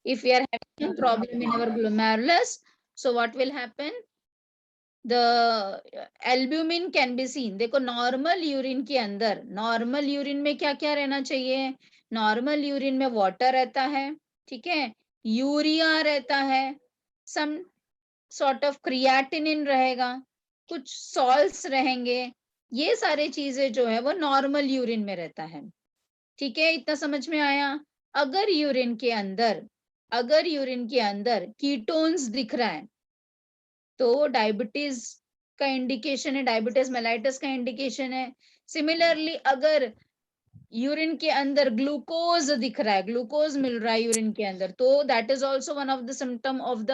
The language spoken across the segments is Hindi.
If we are having some problem in our glomerulus, so what will happen? The albumin can be seen. देखो नॉर्मल यूरिन के अंदर, नॉर्मल यूरिन में क्या क्या रहना चाहिए? नॉर्मल यूरिन में वाटर रहता है, ठीक है, यूरिया रहता है, सम सॉर्ट ऑफ क्रिएटिनिन रहेगा, कुछ सॉल्ट्स रहेंगे, ये सारे चीजें जो है वो नॉर्मल यूरिन में रहता है, ठीक है, इतना समझ में आया? अगर यूरिन के अंदर, अगर यूरिन के अंदर कीटोन्स दिख रहा है तो डायबिटीज का इंडिकेशन है, डायबिटीज मेलाइटस का इंडिकेशन है। सिमिलरली अगर यूरिन के अंदर ग्लूकोज दिख रहा है, ग्लूकोज मिल रहा है यूरिन के अंदर, तो that is also one of the symptom of the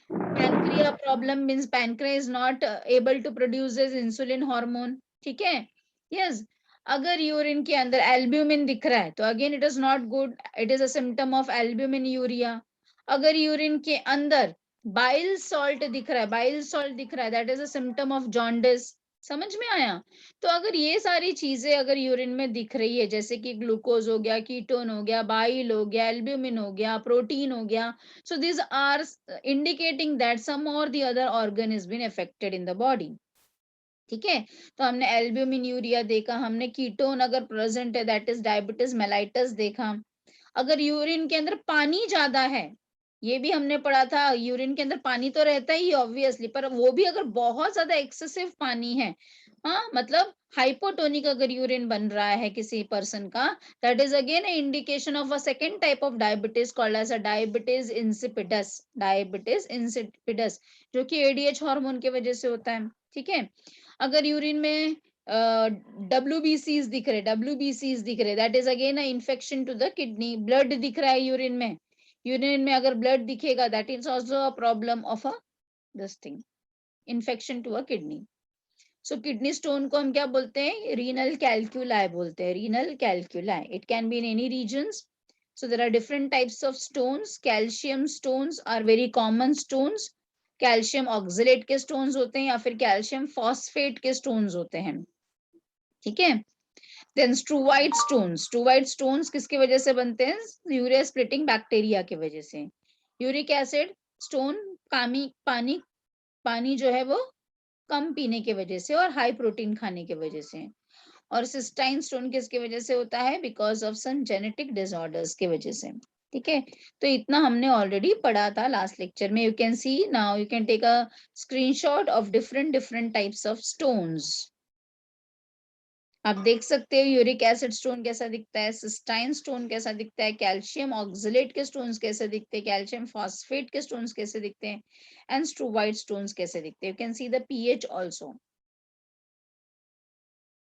pancreas problem, means pancreas is not able to produce insulin hormone, ठीक है। यस, अगर यूरिन के अंदर एल्ब्यूमिन दिख रहा है तो again it is not good, it is a symptom of albumin urea. अगर यूरिन के अंदर बाइल सॉल्ट दिख रहा है, बाइल सॉल्ट दिख रहा है, that is a symptom of jaundice. समझ में आया? तो अगर ये सारी चीजें अगर यूरिन में दिख रही है, जैसे कि ग्लूकोज हो गया, कीटोन हो गया, बाइल हो गया, एल्ब्यूमिन हो गया, प्रोटीन हो गया, so these are indicating that some or the other organ has been affected in the body, ठीक है। तो हमने एल्ब्यूमिन यूरिया देखा, हमने कीटोन अगर प्रेजेंट है दैट इज डायबिटीज मेलाइटस देखा। अगर यूरिन के अंदर पानी ज्यादा है, ये भी हमने पढ़ा था, यूरिन के अंदर पानी तो रहता ही ऑब्वियसली, पर वो भी अगर बहुत ज्यादा एक्सेसिव पानी है, हाँ मतलब हाइपोटोनिक अगर यूरिन बन रहा है किसी पर्सन का, that is again indication of a second type of diabetes called as a diabetes insipidus, diabetes insipidus, जो कि एडीएच हार्मोन की वजह से होता है, ठीक है। अगर यूरिन में WBCs दिख रहे, WBCs दिख रहे, that is again infection to the kidney. Blood दिख रहा है यूरिन में, यूरिन में अगर ब्लड दिखेगा that is also a problem of a this thing, infection to a kidney. So kidney stone को हम क्या बोलते हैं? रीनल कैल्कुलाई बोलते हैं, renal calculi. It can be in any reasons. So there are different types of stones. Calcium stones are very common stones. Calcium oxalate के स्टोन्स होते हैं या फिर कैल्शियम फॉस्फेट के स्टोन्स होते हैं, ठीक है। Then struvite stones, struvite stones किसकी वजह से बनते हैं? यूरिया स्प्लिटिंग बैक्टीरिया की वजह से। यूरिक एसिड स्टोन, पानी पानी पानी जो है वो कम पीने की वजह से और हाई प्रोटीन खाने की वजह से। और सिस्टाइन स्टोन किसकी वजह से होता है? Because of some genetic disorders की वजह से, ठीक है। तो इतना हमने ऑलरेडी पढ़ा था लास्ट लेक्चर में। You can see now, you can take a screenshot of different different types of stones. आप देख सकते हो यूरिक एसिड स्टोन कैसा दिखता है, सिस्टाइन स्टोन कैसा दिखता है, कैल्शियम ऑक्सलेट के स्टोन्स कैसे दिखते हैं, कैल्शियम फॉस्फेट के स्टोन्स कैसे दिखते हैं, एंड स्ट्रूवाइट स्टोन्स कैसे दिखते हैं। You can see the pH also.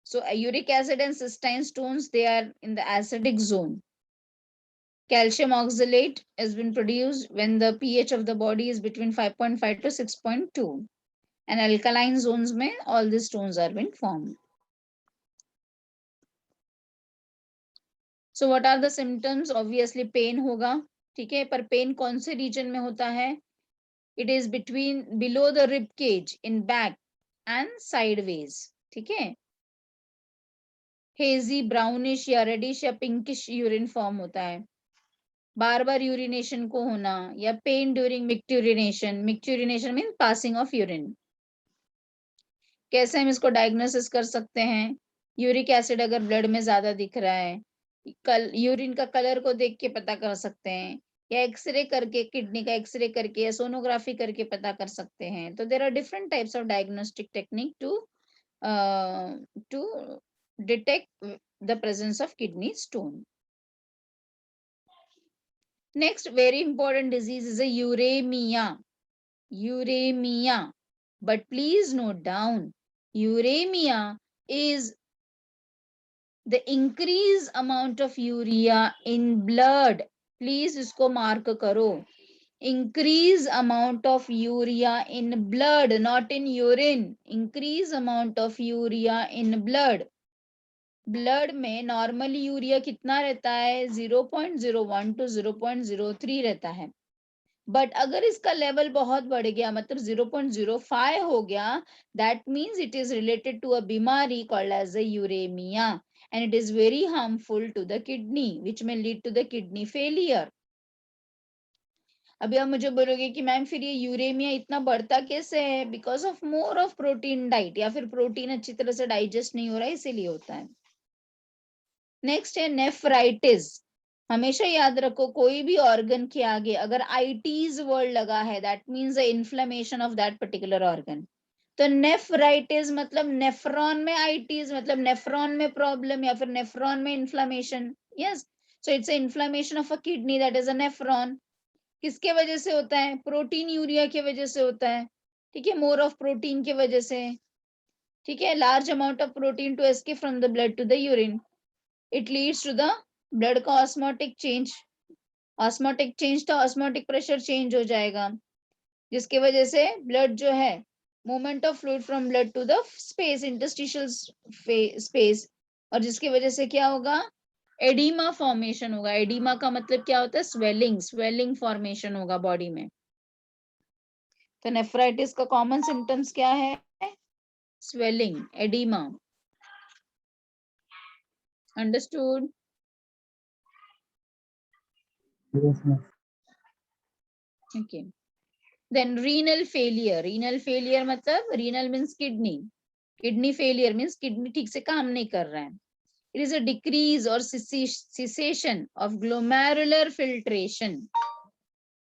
So uric acid and cystine stones, they are in the acidic zone. Calcium oxalate has been produced when the pH of the body is between 5.5 to 6.2. And alkaline zones में all these stones are been formed. So what are the symptoms? Obviously pain होगा, ठीक है, पर pain कौन से region में होता है? It is between below the rib cage in back and sideways, ठीक है। हेजी ब्राउनिश या रेडिश या पिंकिश यूरिन फॉर्म होता है। बार बार यूरिनेशन को होना या pain during micturition, micturition mean passing of urine. कैसे हम इसको डायग्नोसिस कर सकते हैं? यूरिक एसिड अगर ब्लड में ज्यादा दिख रहा है, यूरिन का कलर को देख के पता कर सकते हैं, या एक्सरे करके, किडनी का एक्सरे करके या सोनोग्राफी करके पता कर सकते हैं। तो there are different types of diagnostic technique to detect the presence of kidney stone. Next very important disease is a uremia. Uremia. But please note down, uremia is the increased amount of urea in blood. Please इसको mark करो. Increase amount of urea in blood, not in urine. Increase amount of urea in blood. Blood में नॉर्मली यूरिया कितना रहता है? 0.01 टू 0.03 रहता है। बट अगर इसका लेवल बहुत बढ़ गया, मतलब 0.05 हो गया, that means it is related to a बीमारी called as a uremia, and it is very harmful to the kidney, which may lead to the kidney failure. अभी आप मुझे बोलोगे कि मैम फिर ये यूरेमिया इतना बढ़ता कैसे है? Because of more of protein diet, या फिर प्रोटीन अच्छी तरह से डाइजेस्ट नहीं हो रहा है इसीलिए होता है। नेक्स्ट है नेफ्राइटिस। हमेशा याद रखो कोई भी ऑर्गन के आगे अगर आईटीज वर्ड लगा है that means the inflammation of that particular organ. तो नेफ्राइटिस मतलब नेफ्रॉन में आईटीज मतलब नेफ्रॉन में प्रॉब्लम या फिर नेफ्रॉन में inflammation. Yes, so it's a inflammation of a kidney, that is a nephron. किसके वजह से होता है? प्रोटीन यूरिया की वजह से होता है। ठीक है, मोर ऑफ प्रोटीन की वजह से। ठीक है, large amount of protein to escape from the blood to the urine, it leads to the blood का ऑस्मोटिक चेंज। ऑस्मोटिक चेंज तो ऑस्मोटिक प्रेशर चेंज हो जाएगा, जिसकी वजह से ब्लड जो है, movement of fluid from blood to the space, interstitial space, और जिसकी वजह से क्या होगा? एडिमा फॉर्मेशन होगा। एडिमा का मतलब क्या होता है? स्वेलिंग, स्वेलिंग फॉर्मेशन होगा बॉडी में। तो नेफ्राइटिस का कॉमन सिम्टम्स क्या है? Swelling, oedema. Understood? Yes, ma'am. Okay, then renal failure. Renal failure मतलब renal means kidney, kidney failure means kidney ठीक से काम नहीं कर रहा है। इट इज अ डिक्रीज और सिसेशन ऑफ ग्लोमेरुलर फिल्ट्रेशन।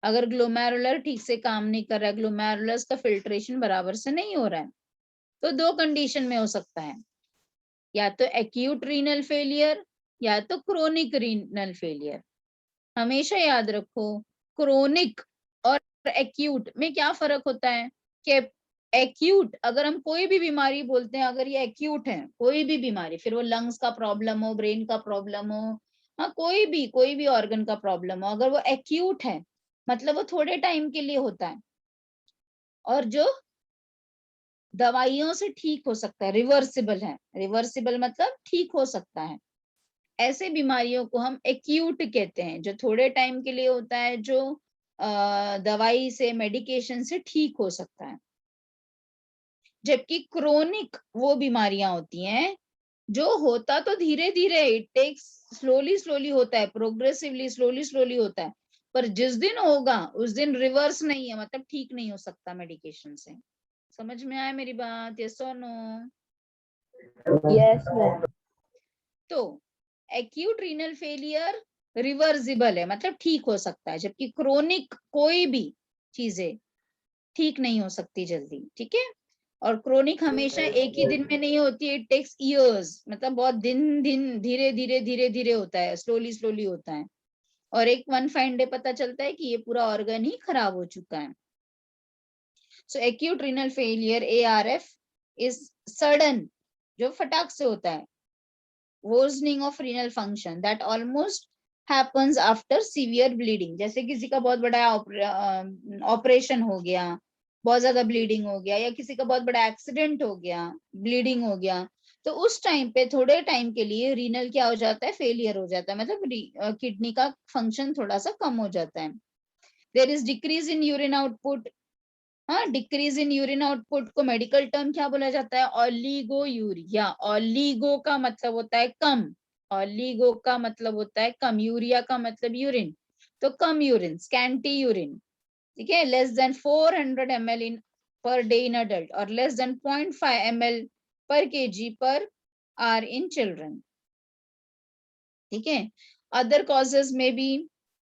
अगर ग्लोमेरुलर ठीक से काम नहीं कर रहा है, ग्लोमेरुलस का फिल्ट्रेशन बराबर से नहीं हो रहा है, तो दो कंडीशन में हो सकता है, या तो एक्यूट रीनल फेलियर या तो क्रोनिक रीनल फेलियर। हमेशा याद रखो क्रोनिक और एक्यूट में क्या फर्क होता है कि एक्यूट अगर हम कोई भी बीमारी बोलते हैं, अगर ये एक्यूट है कोई भी बीमारी, फिर वो लंग्स का प्रॉब्लम हो, ब्रेन का प्रॉब्लम हो, हाँ कोई भी ऑर्गन का प्रॉब्लम हो, अगर वो एक्यूट है मतलब वो थोड़े टाइम के लिए होता है, और जो दवाइयों से ठीक हो सकता है, रिवर्सिबल है। रिवर्सिबल मतलब ठीक हो सकता है। ऐसे बीमारियों को हम एक्यूट कहते हैं, जो थोड़े टाइम के लिए होता है, जो दवाई से, मेडिकेशन से ठीक हो सकता है। जबकि क्रोनिक वो बीमारियां होती हैं जो होता तो धीरे धीरे, इट टेक्स स्लोली स्लोली होता है, प्रोग्रेसिवली स्लोली स्लोली होता है, पर जिस दिन होगा उस दिन रिवर्स नहीं है, मतलब ठीक नहीं हो सकता मेडिकेशन से। समझ में आया मेरी बात? यस और नो? Yes, ma'am. तो एक्यूट रीनल फेलियर रिवर्सिबल है, मतलब ठीक हो सकता है, जबकि क्रोनिक कोई भी चीजें ठीक नहीं हो सकती जल्दी। ठीक है, और क्रोनिक हमेशा एक ही दिन में नहीं होती है, इट टेक्स इयर्स, मतलब बहुत दिन दिन धीरे धीरे होता है, स्लोली स्लोली होता है, और एक वन फाइन डे पता चलता है कि ये पूरा ऑर्गन ही खराब हो चुका है। So acute renal failure ARF is sudden, जो फटाक से होता है, worsening of renal function that almost happens after severe bleeding। जैसे किसी का बहुत बड़ा ऑपरेशन हो गया, बहुत ज्यादा ब्लीडिंग हो गया, या किसी का बहुत बड़ा एक्सीडेंट हो गया, ब्लीडिंग हो गया, तो उस टाइम पे थोड़े टाइम के लिए रीनल क्या हो जाता है? फेलियर हो जाता है, मतलब किडनी का फंक्शन थोड़ा सा कम हो जाता है। There is decrease in urine output. हाँ, डिक्रीज इन यूरिन आउटपुट को मेडिकल टर्म क्या बोला जाता है? Oligo urea. ऑलिगो का मतलब होता है कम, ऑलिगो का मतलब होता है कम, यूरिया का मतलब यूरिन, तो कम यूरिन, स्कैंटी यूरिन। ठीक है, less than 400 ml in per day in adult, और लेस देन 0.5 ml पर kg पर आर इन चिल्ड्रन। ठीक है, अदर कॉजेज में B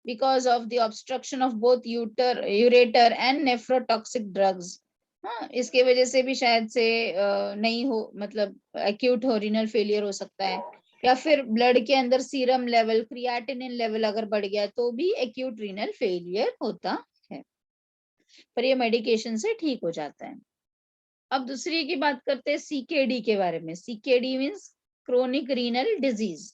because of the obstruction of both ureter and nephrotoxic drugs। हाँ, इसके वजह से भी शायद से नहीं हो, मतलब एक्यूट हो रीनल फेलियर हो सकता है, या फिर ब्लड के अंदर सीरम लेवल, क्रिएटिनिन लेवल अगर बढ़ गया तो भी एक्यूट रीनल फेलियर होता है, पर ये मेडिकेशन से ठीक हो जाता है। अब दूसरी की बात करते हैं CKD के बारे में। CKD means chronic renal disease.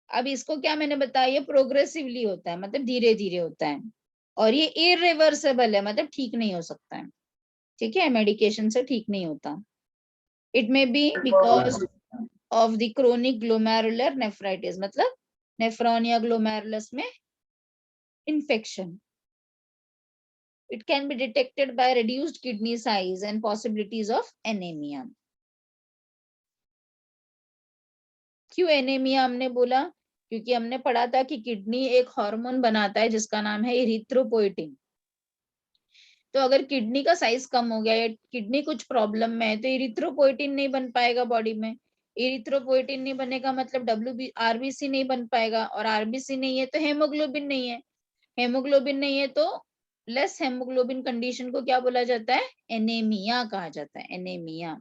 अब इसको क्या मैंने बताया, ये प्रोग्रेसिवली होता है, मतलब धीरे धीरे होता है, और ये इरिवर्सिबल है, मतलब ठीक नहीं हो सकता है। ठीक है, मेडिकेशन से ठीक नहीं होता। It may be because of the chronic glomerular nephritis, मतलब नेफ्रॉन या ग्लोमेरुलस में infection. It can be detected by reduced kidney size and possibilities of anemia। क्यों एनीमिया हमने बोला? क्योंकि हमने पढ़ा था कि किडनी एक हार्मोन बनाता है जिसका नाम है इरिथ्रोपोइटिन। तो अगर किडनी का साइज कम हो गया या किडनी कुछ प्रॉब्लम में है तो इरिथ्रोपोइटिन नहीं बन पाएगा बॉडी में। इरिथ्रोपोइटिन नहीं बनेगा मतलब आरबीसी नहीं बन पाएगा, और आरबीसी नहीं है तो हेमोग्लोबिन नहीं है। हेमोग्लोबिन नहीं है तो लेस हेमोग्लोबिन कंडीशन को क्या बोला जाता है? एनीमिया कहा जाता है, एनीमिया।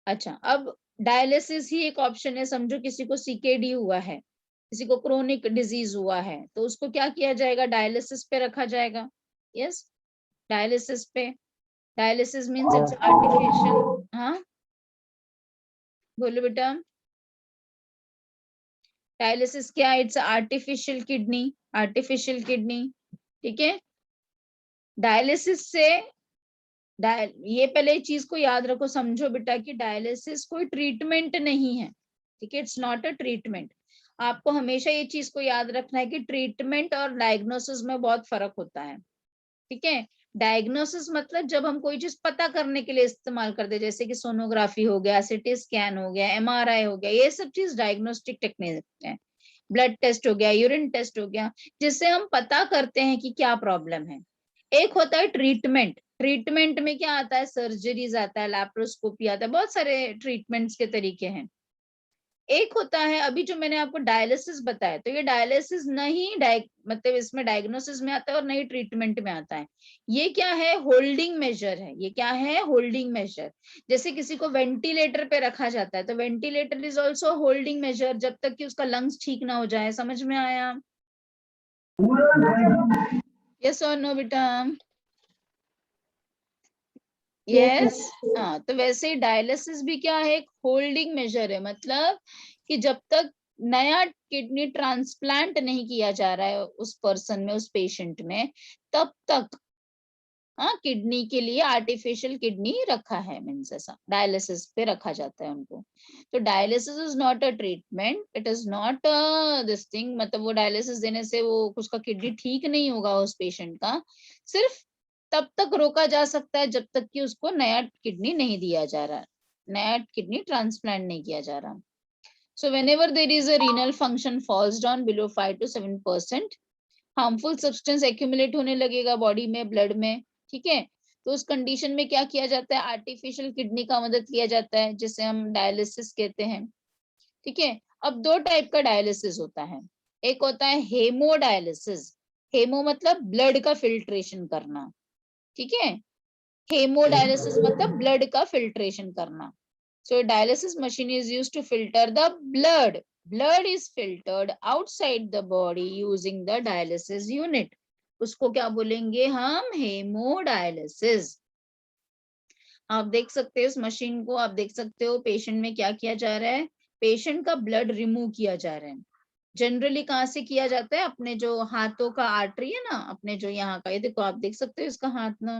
अच्छा, अब डायलिसिस ही एक ऑप्शन है। समझो किसी को सीकेडी हुआ है, किसी को क्रोनिक डिजीज हुआ है, तो उसको क्या किया जाएगा? डायलिसिस पे रखा जाएगा। यस, डायलिसिस पे। Dialysis means it's artificial. हाँ बोलो बेटा। डायलिसिस क्या? It's artificial kidney, artificial kidney. ठीक है, डायलिसिस से ये पहले चीज को याद रखो, समझो बेटा कि डायलिसिस कोई ट्रीटमेंट नहीं है। ठीक है, इट्स नॉट अ ट्रीटमेंट। आपको हमेशा ये चीज को याद रखना है कि ट्रीटमेंट और डायग्नोसिस में बहुत फर्क होता है। ठीक है, डायग्नोसिस मतलब जब हम कोई चीज पता करने के लिए इस्तेमाल करते हैं, जैसे कि सोनोग्राफी हो गया, सीटी स्कैन हो गया, एमआरआई हो गया, ये सब चीज डायग्नोस्टिक टेक्निक है। ब्लड टेस्ट हो गया, यूरिन टेस्ट हो गया, जिससे हम पता करते हैं कि क्या प्रॉब्लम है। एक होता है ट्रीटमेंट। ट्रीटमेंट में क्या आता है? सर्जरीज आता है, लैप्रोस्कोपी आता है, बहुत सारे ट्रीटमेंट्स के तरीके हैं। एक होता है अभी जो मैंने आपको डायलिसिस बताया, तो ये डायलिसिस नहीं मतलब इसमें डायग्नोसिस में आता है और नहीं ट्रीटमेंट में आता है। ये क्या है? होल्डिंग मेजर है। ये क्या है? Holding measure. जैसे किसी को वेंटिलेटर पे रखा जाता है तो ventilator is also holding measure, जब तक कि उसका लंग्स ठीक ना हो जाए। समझ में आया? यस और नो बेटा? यस। हाँ, तो वैसे डायलिसिस भी क्या है? एक होल्डिंग मेजर है। मतलब कि जब तक नया किडनी ट्रांसप्लांट नहीं किया जा रहा है उस पर्सन में, उस पेशेंट में, तब तक हाँ किडनी के लिए आर्टिफिशियल किडनी रखा है, मीन्स ऐसा डायलिसिस पे रखा जाता है उनको। तो dialysis is not a treatment, it is not this thing. मतलब वो डायलिसिस देने से वो उसका किडनी ठीक नहीं होगा उस पेशेंट का, सिर्फ तब तक रोका जा सकता है जब तक कि उसको नया किडनी नहीं दिया जा रहा, नया किडनी ट्रांसप्लांट नहीं किया जा रहा। So whenever there is a renal function falls down below 5 to 7%, harmful substance accumulate होने लगेगा बॉडी में, ब्लड में। ठीक है, तो उस कंडीशन में क्या किया जाता है? आर्टिफिशियल किडनी का मदद लिया जाता है, जिसे हम डायलिसिस कहते हैं। ठीक है, अब दो टाइप का डायलिसिस होता है। एक होता है हेमोडायलिसिस। हेमो मतलब ब्लड का फिल्ट्रेशन करना। ठीक है, हेमोडायलिसिस मतलब ब्लड का फिल्ट्रेशन करना। So dialysis machine is used to filter the blood. Blood is filtered outside the body using the dialysis unit. उसको क्या बोलेंगे हम? हेमोडायलिसिस। आप देख सकते हो इस मशीन को, आप देख सकते हो पेशेंट में क्या किया जा रहा है? पेशेंट का ब्लड रिमूव किया जा रहा है। जनरली कहाँ से किया जाता है? अपने जो हाथों का आर्टरी है ना, अपने जो यहाँ का, ये देखो आप देख सकते हो इसका हाथ ना।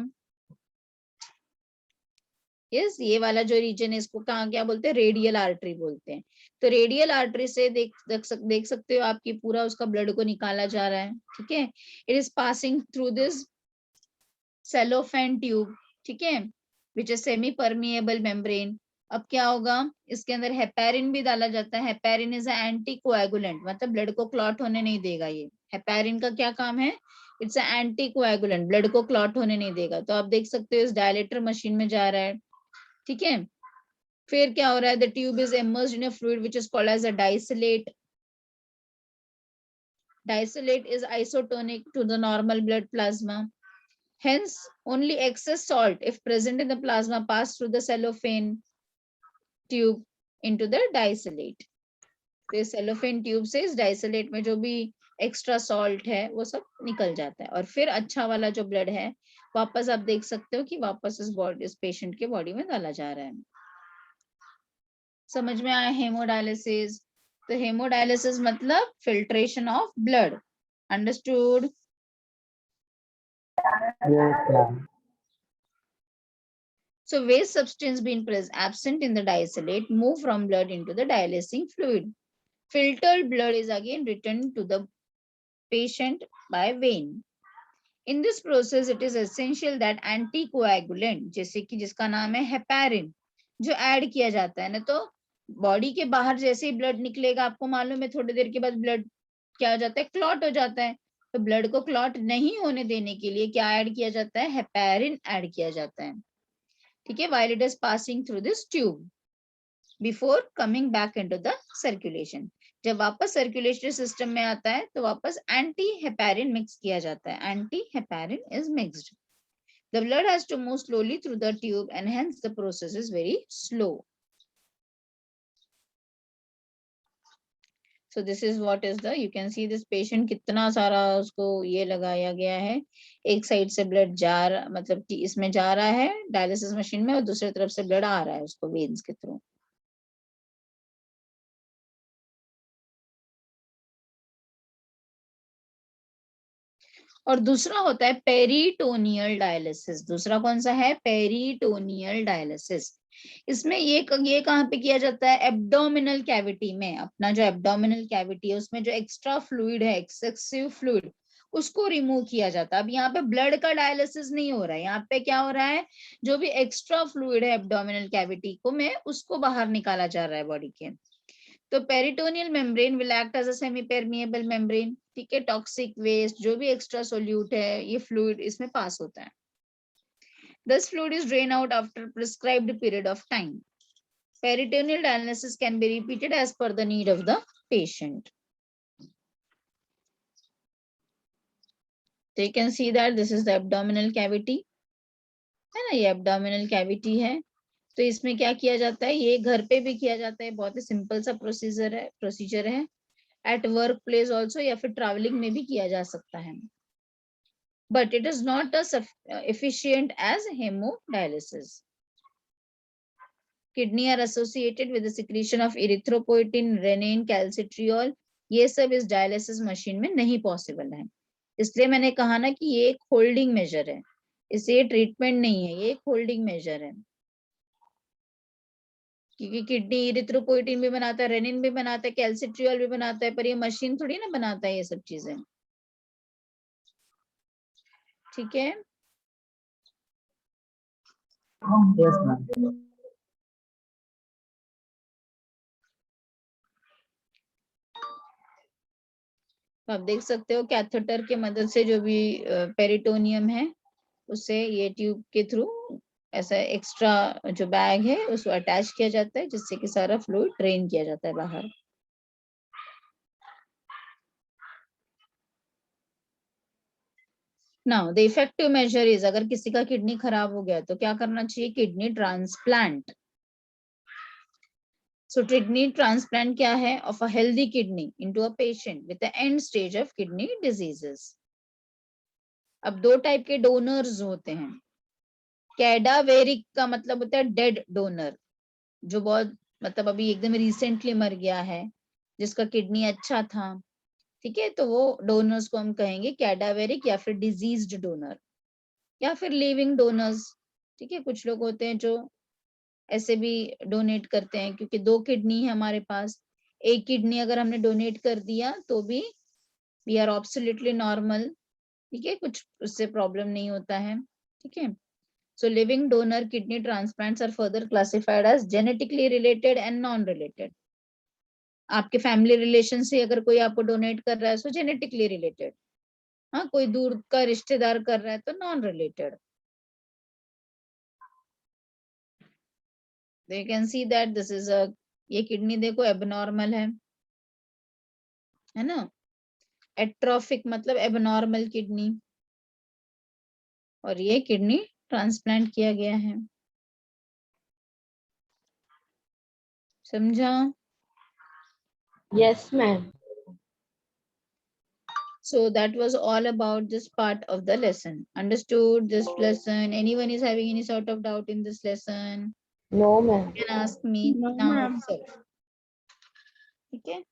यस, ये वाला जो रीजन है इसको कहाँ क्या बोलते हैं? रेडियल आर्टरी बोलते हैं। तो रेडियल आर्टरी से देख सकते हो आपकी पूरा उसका ब्लड को निकाला जा रहा है। ठीक है, it is passing through this cellophane tube. ठीक है, which is semi permeable membrane. अब क्या होगा? इसके अंदर हेपेरिन भी डाला जाता है। हेपेरिन इज एंटी कोएगुलेंट, मतलब ब्लड को क्लॉट होने नहीं देगा। ये हेपेरिन का क्या काम है? इट्स एंटी कोएगुलेंट, ब्लड को क्लॉट होने नहीं देगा। तो आप देख सकते हो इस डायलेटर मशीन में जा रहा है। ठीक है, फिर क्या हो रहा है? The tube is immersed in a fluid which is called as a dialysate. Disolate is isotonic to the normal blood plasma. Hence, only excess salt, if present in the plasma, pass through the cellophane tube into the disolate. तो cellophane tube से इस disolate में जो भी एक्स्ट्रा सॉल्ट है वो सब निकल जाता है, और फिर अच्छा वाला जो ब्लड है वापस आप देख सकते हो कि वापस इस पेशेंट के बॉडी में डाला जा रहा है। समझ में आया हेमोडायलिसिस? तो हेमोडायलिसिस मतलब filtration of blood. Understood? Yes, ma'am. So waste substance being absent in the dialysate move from blood into the dialysing fluid. Filtered blood is again returned to the patient by vein. In this process, it is essential that anticoagulant, जैसे कि जिसका नाम है हेपेरिन, जो ऐड किया जाता है ना, तो बॉडी के बाहर जैसे ही ब्लड निकलेगा, आपको मालूम है थोड़ी देर के बाद ब्लड क्या हो जाता है, क्लॉट हो जाता है। तो ब्लड को क्लॉट नहीं होने देने के लिए क्या ऐड किया जाता है, हेपेरिन ऐड किया जाता है। ठीक है, while it is passing through this tube before coming back into the circulation. जब वापस सर्कुलेटरी सिस्टम में आता है तो वापस एंटी हेपेरिन मिक्स किया जाता है, anti heparin is mixed. The blood has to move slowly through the tube and hence the process is very slow. So this is what is the, you can see this patient कितना सारा उसको ये लगाया गया है, एक साइड से ब्लड जा रहा, मतलब कि इसमें जा रहा है डायलिसिस मशीन में, और दूसरी तरफ से ब्लड आ रहा है उसको वेन्स के थ्रू. और दूसरा होता है पेरिटोनियल डायलिसिस. दूसरा कौन सा है, पेरिटोनियल डायलिसिस. इसमें ये कहाँ पे किया जाता है, एब्डोमिनल कैविटी में. अपना जो एब्डोमिनल कैविटी है उसमें जो एक्स्ट्रा फ्लूइड है, एक्सेसिव फ्लूइड, उसको रिमूव किया जाता है. अब यहाँ पे ब्लड का डायलिसिस नहीं हो रहा है, यहाँ पे क्या हो रहा है, जो भी एक्स्ट्रा फ्लूइड है एब्डोमिनल कैविटी को में, उसको बाहर निकाला जा रहा है बॉडी के. तो peritoneal membrane will act as a semi permeable membrane. ठीक है, टॉक्सिक वेस्ट जो भी एक्स्ट्रा सोल्यूट है, ये फ्लूइड इसमें पास होता है. This fluid is drained out after prescribed period of time. Peritoneal dialysis can be repeated as per the need of the patient. So you can see that this is the abdominal cavity, है ना, ये abdominal cavity है. तो इसमें क्या किया जाता है, ये घर पे भी किया जाता है, बहुत ही सिंपल सा प्रोसीजर है. एट वर्क प्लेस ऑल्सो, या फिर ट्रैवलिंग में भी किया जा सकता है. But it is not as efficient as hemodialysis. Kidney are associated with the secretion of erythropoietin, renin, calcitriol. ये सब इस डायलिसिस मशीन में नहीं पॉसिबल है. इसलिए मैंने कहा ना कि ये एक होल्डिंग मेजर है, इसे ट्रीटमेंट नहीं है, ये एक होल्डिंग मेजर है. क्योंकि किडनी इरिथ्रोपोइटिन भी बनाता है, रेनिन भी बनाता है, कैल्सिट्रियोल भी बनाता है, पर ये मशीन थोड़ी ना बनाता है ये सब चीजें. ठीक है, Yes, ma'am. आप देख सकते हो कैथेटर के मदद से जो भी पेरिटोनियम है उससे ये ट्यूब के थ्रू ऐसा एक्स्ट्रा जो बैग है उसको अटैच किया जाता है, जिससे कि सारा फ्लूइड ड्रेन किया जाता है बाहर. Now the effective measure is, अगर किसी का किडनी खराब हो गया तो क्या करना चाहिए, किडनी ट्रांसप्लांट. सो किडनी ट्रांसप्लांट क्या है, of a healthy kidney into a patient with the end stage of kidney diseases. अब दो टाइप के डोनर्स होते हैं. कैडावेरिक का मतलब होता है डेड डोनर, जो बहुत मतलब अभी एकदम रिसेंटली मर गया है, जिसका किडनी अच्छा था. ठीक है, तो वो डोनर्स को हम कहेंगे कैडावेरिक, या फिर डिजीज्ड डोनर, या फिर लिविंग डोनर्स. ठीक है, कुछ लोग होते हैं जो ऐसे भी डोनेट करते हैं, क्योंकि दो किडनी है हमारे पास, एक किडनी अगर हमने डोनेट कर दिया तो भी वी आर ऑब्सोल्युटली नॉर्मल. ठीक है, कुछ उससे प्रॉब्लम नहीं होता है. ठीक है, so living donor kidney transplants are further classified as genetically related and non related. आपके फैमिली रिलेशन से अगर कोई आपको डोनेट कर रहा है सो जेनेटिकली रिलेटेड. हाँ, कोई दूर का रिश्तेदार कर रहा है तो non related. You can see that this is a, ये किडनी देखो एबनॉर्मल है ना. एट्रोफिक मतलब एबनॉर्मल किडनी, और ये किडनी ट्रांसप्लांट किया गया है. समझा? Yes, ma'am. So that was all about this part of the lesson. Understood this lesson? Anyone is having any sort of doubt in this lesson? No, ma'am. You can ask me No, now ma'am. itself. Okay.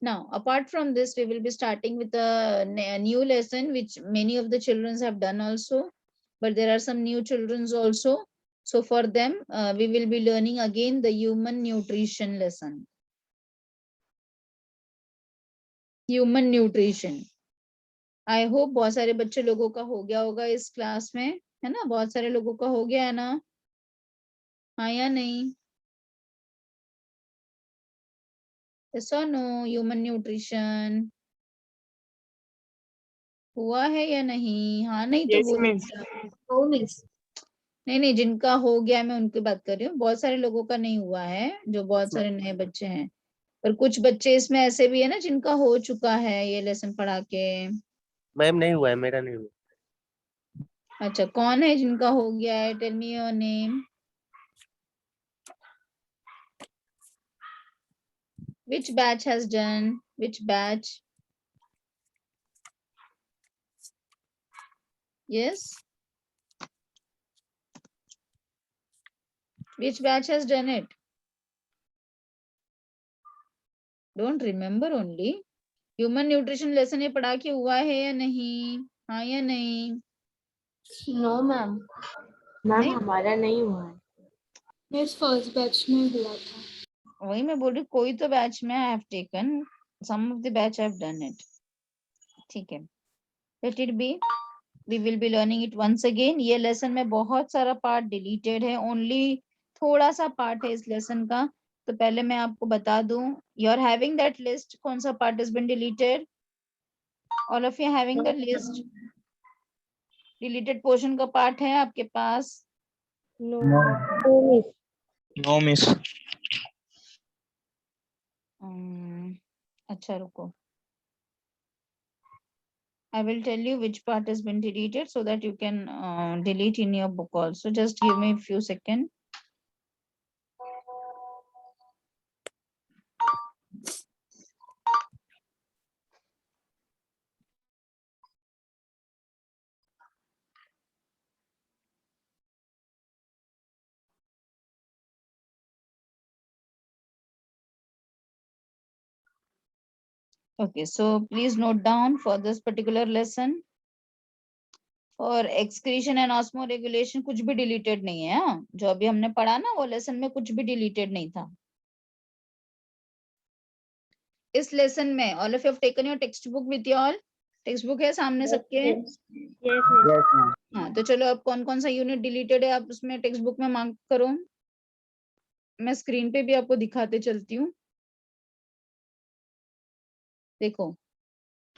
Now, apart from this, we will be starting with a new lesson, which many of the children have done also, but there are some new children also. So for them, we will be learning again the human nutrition lesson. Human nutrition. I hope बहुत सारे बच्चे लोगों का हो गया होगा इस क्लास में, है ना, बहुत सारे लोगों का हो गया है ना, हाँ या नहीं. Yes or no? Human nutrition हुआ है या नहीं? हाँ नहीं तो बोलो। नहीं नहीं, जिनका हो गया मैं उनकी बात कर रही हूँ, बहुत सारे लोगों का नहीं हुआ है, जो बहुत सारे नए बच्चे हैं, पर कुछ बच्चे इसमें ऐसे भी है ना जिनका हो चुका है ये लेसन पढ़ा के। मैम नहीं हुआ है, मेरा नहीं हुआ। अच्छा, कौन है जिनका हो गया है? Tell me your name. Which batch has done? Which batch? Yes. Which batch has done it? Don't remember only. Human nutrition lesson ये पढ़ा के हुआ है या नहीं? हाँ या नहीं? No ma'am. मैम नहीं? हमारा नहीं हुआ है। इस फर्स्ट बैच में हुआ था। वही मैं बोल रही, कोई तो बैच में I have taken, some of the batch I have done it. ठीक है, let it be. We will be learning it once again. ये लेसन में बहुत सारा पार्ट डिलीटेड है, ओनली थोड़ा सा पार्ट है इस लेसन का। तो पहले मैं आपको बता दूं, you are having that list, कौन सा part has been deleted? All of you having the list? Deleted portion का पार्ट है आपके पास? No No. Miss. No miss. अच्छा रुको, I will tell you which part has been deleted so that you can delete in your book also. Just give me a few seconds. Okay, so please note down for this particular lesson. For excretion and osmoregulation कुछ भी deleted नहीं है। हाँ, जो अभी हमने पढ़ा ना वो लेसन में कुछ भी deleted नहीं था। इस लेसन में all of you have taken your textbook with you all? Text book है सामने सबके? Yes ma'am. Yes ma'am. हाँ, तो चलो अब कौन कौन सा यूनिट डिलीटेड है आप उसमें टेक्स्ट बुक में मार्क करो। मैं स्क्रीन पे भी आपको दिखाते चलती हूँ। देखो,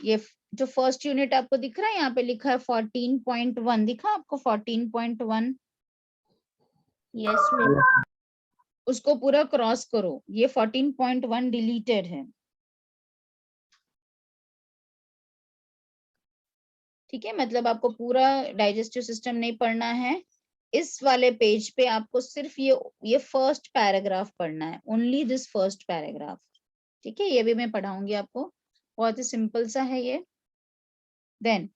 ये जो फर्स्ट यूनिट आपको दिख रहा है यहाँ पे लिखा है 14.1, दिखा आपको 14.1? Yes ma'am. उसको पूरा क्रॉस करो, ये 14.1 डिलीटेड है। ठीक है, मतलब आपको पूरा डाइजेस्टिव सिस्टम नहीं पढ़ना है। इस वाले पेज पे आपको सिर्फ ये फर्स्ट पैराग्राफ पढ़ना है, ओनली दिस फर्स्ट पैराग्राफ। ठीक है, ये भी मैं पढ़ाऊंगी आपको, बहुत ही सिंपल सा है ये। Then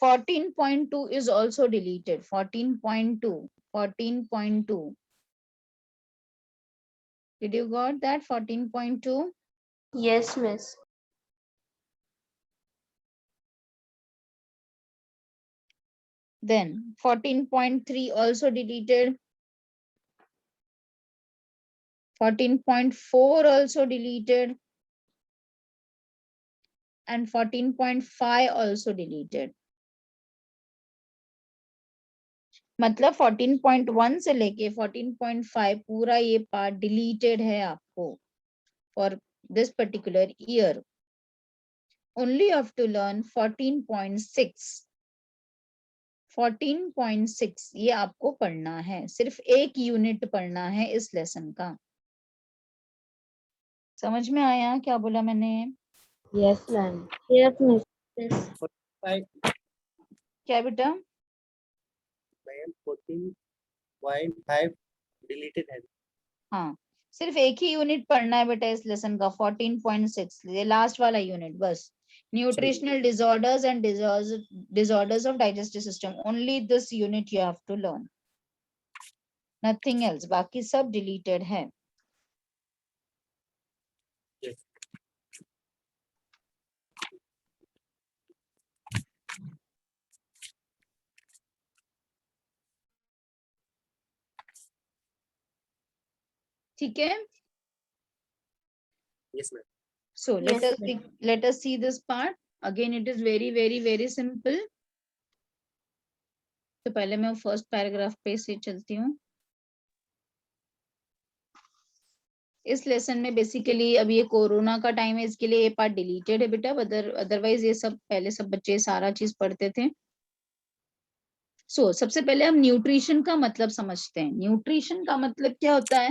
14.2 is also deleted. 14.2. Did you got that? 14.2. Yes miss. Then 14.3 also deleted. 14.4 also deleted. And 14.5 also deleted. मतलब 14.1 से लेके 14.5 पूरा ये पार्ट डिलीटेड है आपको for this particular year. Only have to learn 14.6। 14.6 ये आपको पढ़ना है, सिर्फ एक यूनिट पढ़ना है इस लेसन का। समझ में आया क्या बोला मैंने? Yes ma'am. Yes miss. क्या बेटा? मैम 14.5 डिलीटेड है। हाँ, सिर्फ एक ही यूनिट पढ़ना है बेटा इस लेसन का, 14.6, ये लास्ट वाला यूनिट बस। Nutritional disorders and disorders of digestive system, only this unit you have to learn, nothing else. बाकी सब डिलीटेड है। ठीक है, yes ma'am. so Yes, let us see this part again. It is very simple. तो पहले मैं फर्स्ट पैराग्राफ पे से चलती हूँ। इस लेसन में बेसिकली अब ये कोरोना का टाइम है, इसके लिए ये पार्ट डिलीटेड है बेटा, अदरवाइज ये सब पहले सब बच्चे सारा चीज पढ़ते थे। सबसे पहले हम न्यूट्रिशन का मतलब समझते हैं। न्यूट्रिशन का मतलब क्या होता है?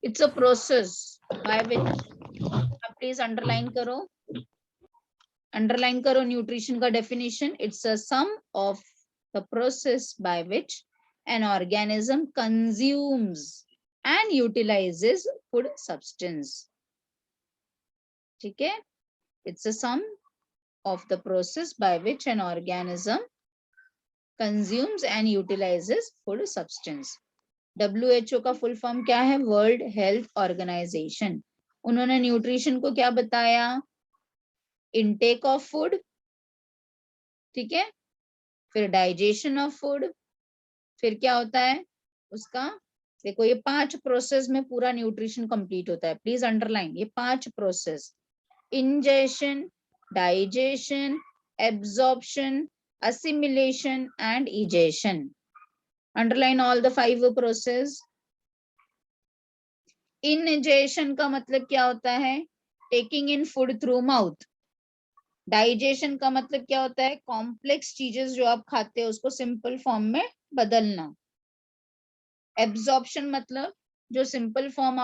It's a process by which, आप प्लीज अंडरलाइन करो न्यूट्रिशन का definition. It's a sum of the process by which an organism consumes and utilizes food substance. ठीक है, it's a sum of the process by which an organism consumes and utilizes food substance. WHO का फुल फॉर्म क्या है? World Health Organization. उन्होंने न्यूट्रिशन को क्या बताया? इनटेक ऑफ फूड, ठीक है, फिर डाइजेशन ऑफ फूड, फिर क्या होता है उसका? देखो ये 5 प्रोसेस में पूरा न्यूट्रिशन कंप्लीट होता है। प्लीज अंडरलाइन ये 5 process: ingestion, digestion, absorption, assimilation and egestion. Underline all the 5 process. Ingestion का मतलब क्या होता है? Taking in food through mouth. Digestion का मतलब क्या होता है? कॉम्प्लेक्स चीजें जो आप खाते हो उसको सिंपल फॉर्म में बदलना। Absorption मतलब जो सिंपल फॉर्म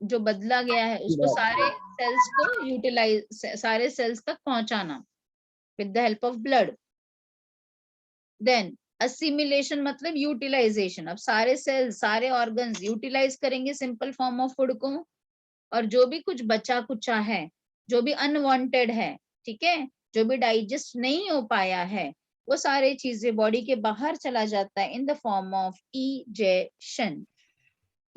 जो बदला गया है उसको सारे सेल्स को यूटिलाइज, सारे सेल्स तक पहुंचाना with the help of blood. Then assimilation मतलब यूटिलाइजेशन, अब सारे सेल्स सारे ऑर्गन्स यूटिलाइज करेंगे सिंपल फॉर्म ऑफ फूड को, और जो भी कुछ बचा कुचा है, जो भी अनवांटेड है, ठीक है, जो भी डाइजेस्ट नहीं हो पाया है, वो सारे चीजें बॉडी के बाहर चला जाता है in the form of egestion.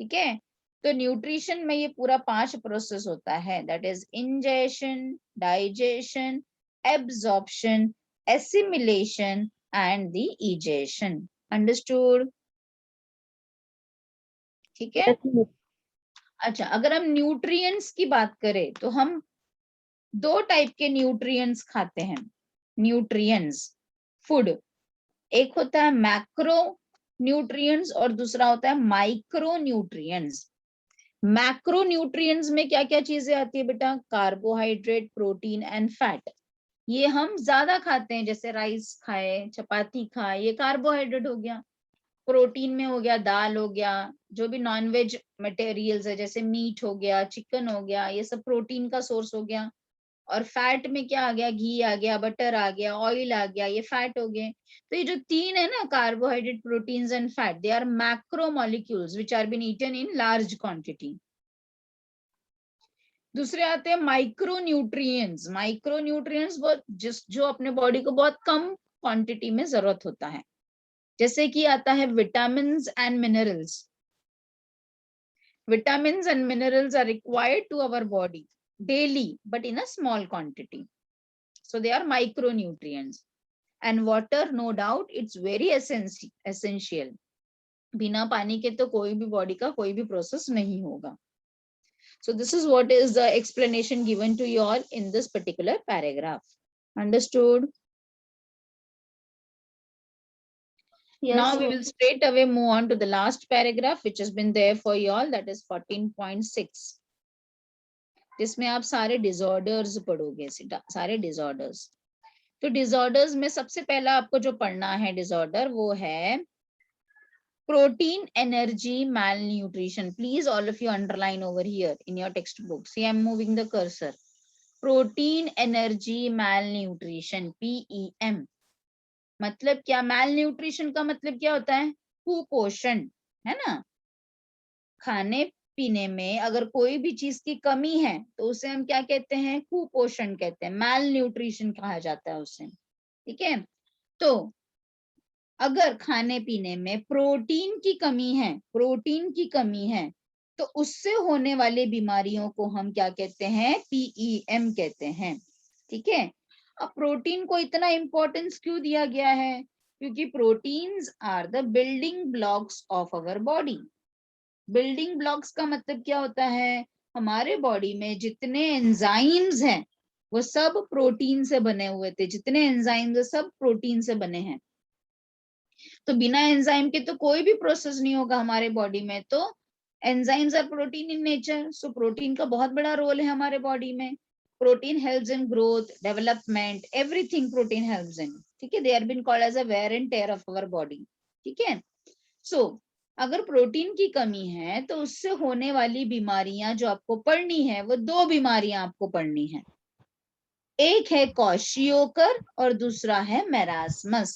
ठीक है, तो न्यूट्रिशन में ये पूरा 5 प्रोसेस होता है, that is ingestion, digestion, absorption, assimilation and the egestion. Understood? ठीक है। अच्छा, अगर हम न्यूट्रिएंट्स की बात करें तो हम 2 टाइप के न्यूट्रिएंट्स खाते हैं। न्यूट्रिएंट्स फूड, एक होता है मैक्रो न्यूट्रिएंट्स और दूसरा होता है माइक्रो न्यूट्रिएंट्स। मैक्रो न्यूट्रिएंट्स में क्या क्या चीजें आती है बेटा? Carbohydrate, protein and fat. ये हम ज्यादा खाते हैं, जैसे राइस खाए, चपाती खाए, ये कार्बोहाइड्रेट हो गया। प्रोटीन में हो गया दाल हो गया, जो भी नॉनवेज मटेरियल्स है जैसे मीट हो गया, चिकन हो गया, ये सब प्रोटीन का सोर्स हो गया। और फैट में क्या आ गया? घी आ गया, बटर आ गया, ऑयल आ गया, ये फैट हो गए। तो ये जो 3 है ना, carbohydrate, proteins and fat, they are macro molecules which are been eaten in large quantity. दूसरे आते हैं माइक्रो न्यूट्रिएंट्स। माइक्रो न्यूट्रिएंट्स बहुत जो अपने बॉडी को बहुत कम क्वांटिटी में जरूरत होता है, जैसे कि आता है vitamins and minerals. Vitamins and minerals are required to our body daily, but in a small quantity. So they are micronutrients. And water, no doubt, it's very essential. बिना पानी के तो कोई भी बॉडी का कोई भी प्रोसेस नहीं होगा. So this is what is the explanation given to you all in this particular paragraph. Understood? Yes, Now we will straight away move on to the last paragraph which has been there for you all, that is 14.6, जिसमें आप सारे डिसऑर्डर्स पढ़ोगे, सारे डिसऑर्डर्स। तो डिसऑर्डर्स में सबसे पहला आपको जो पढ़ना है डिसऑर्डर वो है protein energy malnutrition. Please all of you underline over here in your textbook. See, I am moving the cursor. Protein energy malnutrition, PEM. मतलब क्या? मैल न्यूट्रिशन का मतलब क्या होता है? कुपोषण, है ना? खाने पीने में अगर कोई भी चीज की कमी है तो उसे हम क्या कहते हैं? कुपोषण कहते हैं, मैल न्यूट्रिशन कहा जाता है उसे। ठीक है, तो अगर खाने पीने में प्रोटीन की कमी है तो उससे होने वाली बीमारियों को हम क्या कहते हैं? PEM कहते हैं। ठीक है, अब प्रोटीन को इतना इंपॉर्टेंस क्यों दिया गया है? क्योंकि proteins are the building blocks of our body. Building blocks का मतलब क्या होता है? हमारे बॉडी में जितने एंजाइम्स हैं वो सब प्रोटीन से बने हुए थे, जितने एंजाइम्स है सब प्रोटीन से बने हैं। तो बिना एंजाइम के तो कोई भी प्रोसेस नहीं होगा हमारे बॉडी में। तो enzymes are protein in nature, so protein का बहुत बड़ा रोल है हमारे बॉडी में. Protein helps in growth, development, everything protein helps in. ठीक है, they are been called as a wear and tear of our body. ठीक है, सो अगर प्रोटीन की कमी है तो उससे होने वाली बीमारियां जो आपको पढ़नी है वो 2 बीमारियां आपको पढ़नी है. एक है क्वाशियोकर और दूसरा है मेरास्मस.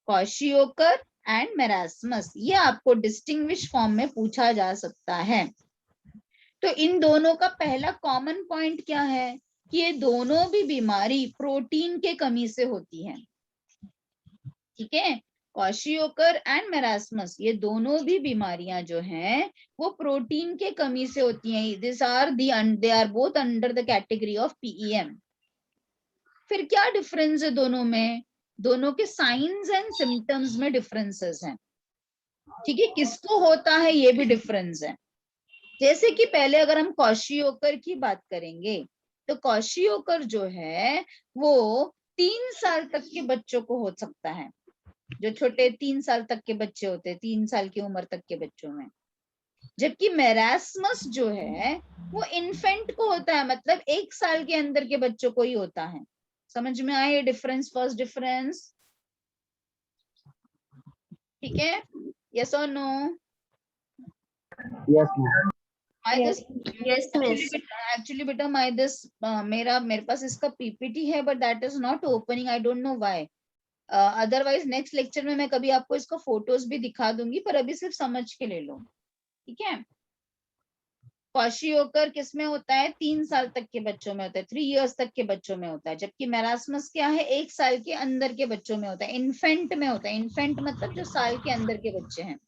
क्वाशियोकर एंड मेरास्मस, ये आपको डिस्टिंग्विश फॉर्म में पूछा जा सकता है. तो इन दोनों का पहला कॉमन पॉइंट क्या है कि ये दोनों भी बीमारी प्रोटीन के कमी से होती है. ठीक है, क्वाशियोकर एंड मेरास्मस, ये दोनों भी बीमारियां जो हैं वो प्रोटीन के कमी से होती हैं. They are both under the category of PEM. फिर क्या डिफरेंस है दोनों में? दोनों के साइंस एंड सिम्टम्स में डिफरेंसेस हैं. ठीक है, किसको होता है ये भी डिफरेंस है. जैसे कि पहले अगर हम क्वाशियोकर की बात करेंगे तो क्वाशियोकर जो है वो 3 साल तक के बच्चों को हो सकता है. जो छोटे 3 साल तक के बच्चे होते हैं, 3 साल की उम्र तक के बच्चों में. जबकि मेरास्मस जो है वो इन्फेंट को होता है, मतलब 1 साल के अंदर के बच्चों को ही होता है. समझ में आया डिफरेंस, फर्स्ट डिफरेंस? ठीक है, यस और no? Yes, ma'am. Yes, miss. Actually बेटा मेरे पास इसका PPT है but that is not opening, I don't know why. Otherwise next lecture में मैं कभी आपको इसका फोटोज भी दिखा दूंगी, पर अभी सिर्फ समझ के ले लो. ठीक है, क्वाशियोकर किस में होता है? 3 साल तक के बच्चों में होता है, 3 इयर्स तक के बच्चों में होता है. जबकि मेरास्मस क्या है? 1 साल के अंदर के बच्चों में होता है, इन्फेंट में होता है. इन्फेंट मतलब जो साल के अंदर के बच्चे हैं.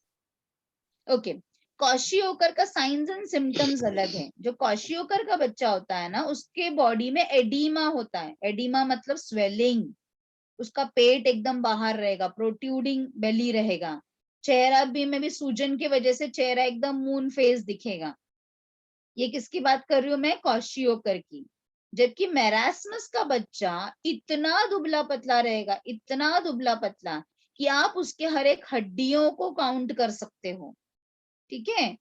ओके, क्वाशियोकर का साइंस एंड सिम्टम्स अलग है. जो क्वाशियोकर का बच्चा होता है ना, उसके बॉडी में एडीमा होता है. एडीमा मतलब स्वेलिंग. उसका पेट एकदम बाहर रहेगा, प्रोट्रूडिंग बेली रहेगा. चेहरा भी में भी सूजन की वजह से चेहरा एकदम मून फेस दिखेगा. ये किसकी बात कर रही हूँ मैं? क्वाशियोकर की. जबकि मेरास्मस का बच्चा इतना दुबला पतला रहेगा, इतना दुबला पतला कि आप उसके हर एक हड्डियों को काउंट कर सकते हो. ठीक है,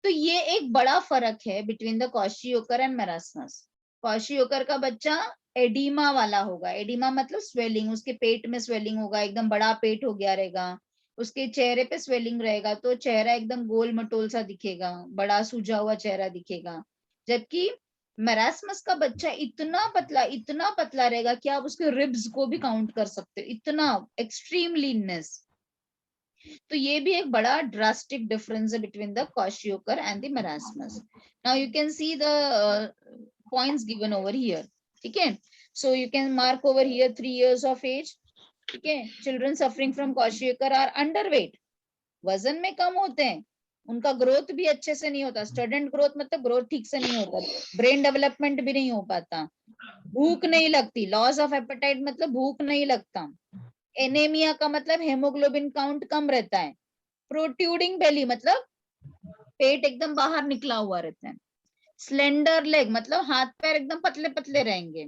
तो ये एक बड़ा फर्क है between the kwashiorkor and marasmus. क्वाशियोकर का बच्चा एडिमा वाला होगा. एडिमा मतलब स्वेलिंग, उसके पेट में स्वेलिंग होगा, एकदम बड़ा पेट हो गया रहेगा. उसके चेहरे पे स्वेलिंग रहेगा तो चेहरा एकदम गोल मटोल सा दिखेगा, बड़ा सूजा हुआ चेहरा दिखेगा. जबकि मेरास्मस का बच्चा इतना पतला रहेगा कि आप उसके रिब्स को भी काउंट कर सकते हो, इतना एक्सट्रीम लीननेस. तो ये भी एक बड़ा ड्रास्टिक डिफरेंस है between the kwashiorkor and the marasmus. Now you can see the points given over here. ठीक है, so you can mark over here 3 years of age. ठीक है, children suffering from kwashiorkor are underweight, वजन में कम होते हैं, उनका ग्रोथ भी अच्छे से नहीं होता. स्टूडेंट ग्रोथ मतलब ग्रोथ ठीक से नहीं होता, ब्रेन डेवलपमेंट भी नहीं हो पाता, भूख नहीं लगती, लॉस ऑफ एपेटाइट मतलब भूख नहीं लगता, एनीमिया का मतलब हेमोग्लोबिन काउंट कम रहता है, प्रोट्रूडिंग बेली मतलब पेट एकदम बाहर निकला हुआ रहता है, स्लेंडर लेग मतलब हाथ पैर एकदम पतले पतले रहेंगे,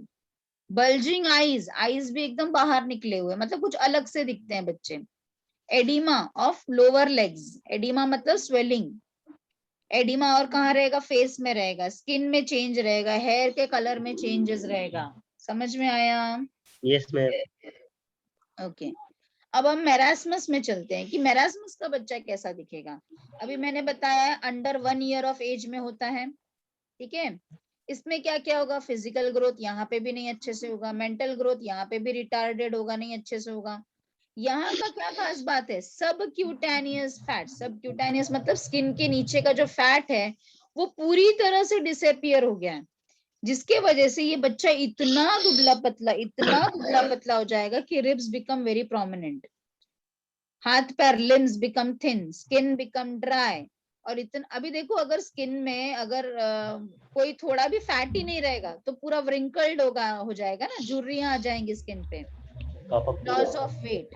बल्जिंग आईज, आईज भी एकदम बाहर निकले हुए मतलब कुछ अलग से दिखते हैं बच्चे, oedema of lower legs, oedema मतलब स्वेलिंग, एडिमा और कहाँ रहेगा? फेस में रहेगा, स्किन में चेंज रहेगा, हेयर के कलर में चेंजेस रहेगा. समझ में आया? Yes, ma'am. ओके, अब हम मेरास्मस में चलते हैं कि मेरास्मस का बच्चा कैसा दिखेगा. अभी मैंने बताया अंडर 1 year ऑफ एज में होता है. ठीक है, इसमें क्या क्या होगा? फिजिकल ग्रोथ यहाँ पे भी नहीं अच्छे से होगा, मेंटल ग्रोथ यहाँ पे भी रिटार्डेड होगा, नहीं अच्छे से होगा. यहाँ का क्या खास बात है? सब क्यूटेनियस फैट, सब क्यूटेनियस मतलब स्किन के नीचे का जो फैट है वो पूरी तरह से डिसअपियर हो गया है, जिसके वजह से ये बच्चा इतना दुबला पतला हो जाएगा कि रिब्स बिकम वेरी प्रोमिनेंट, हाथ पैर limbs become thin, skin become dry. और इतना अभी देखो, अगर स्किन में अगर कोई थोड़ा भी फैट ही नहीं रहेगा तो पूरा व्रिंकल्ड हो जाएगा ना, झुर्रियां आ जाएंगी स्किन पे. Loss of weight,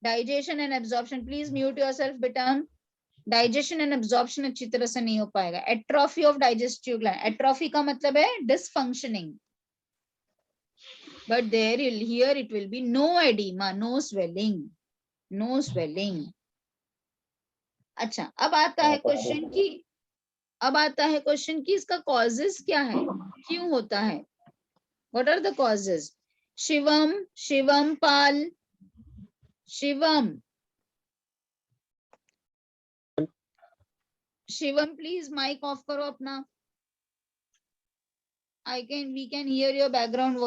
digestion and absorption, please mute yourself बेटा. डाइजेशन एंड एब्जॉर्प्शन अच्छी तरह से नहीं हो पाएगा. Atrophy of digestive gland, atrophy का मतलब है dysfunctioning, but here it will be no edema, no swelling. अच्छा, अब आता है क्वेश्चन कि इसका कॉजेस क्या है, क्यों होता है, what are the causes. Shivam Pal, Shivam please mic off करो अपना। we can hear your background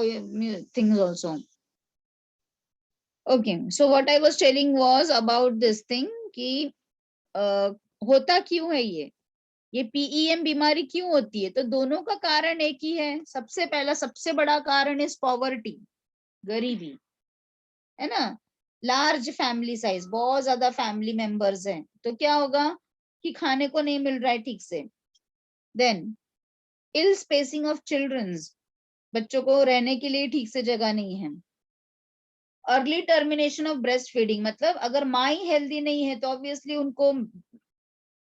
things also. Okay, so what I was telling was about this thing कि होता क्यों है ये PEM बीमारी क्यों होती है। तो दोनों का कारण एक ही है। सबसे बड़ा कारण इज पॉवर्टी, गरीबी, है ना। लार्ज फैमिली साइज, बहुत ज्यादा फैमिली मेंबर्स हैं, तो क्या होगा कि खाने को नहीं मिल रहा है ठीक से। Then ill spacing of childrens, बच्चों को रहने के लिए ठीक से जगह नहीं है। Early termination of breast feeding, मतलब अगर माँ ही हेल्दी नहीं है तो ऑब्वियसली उनको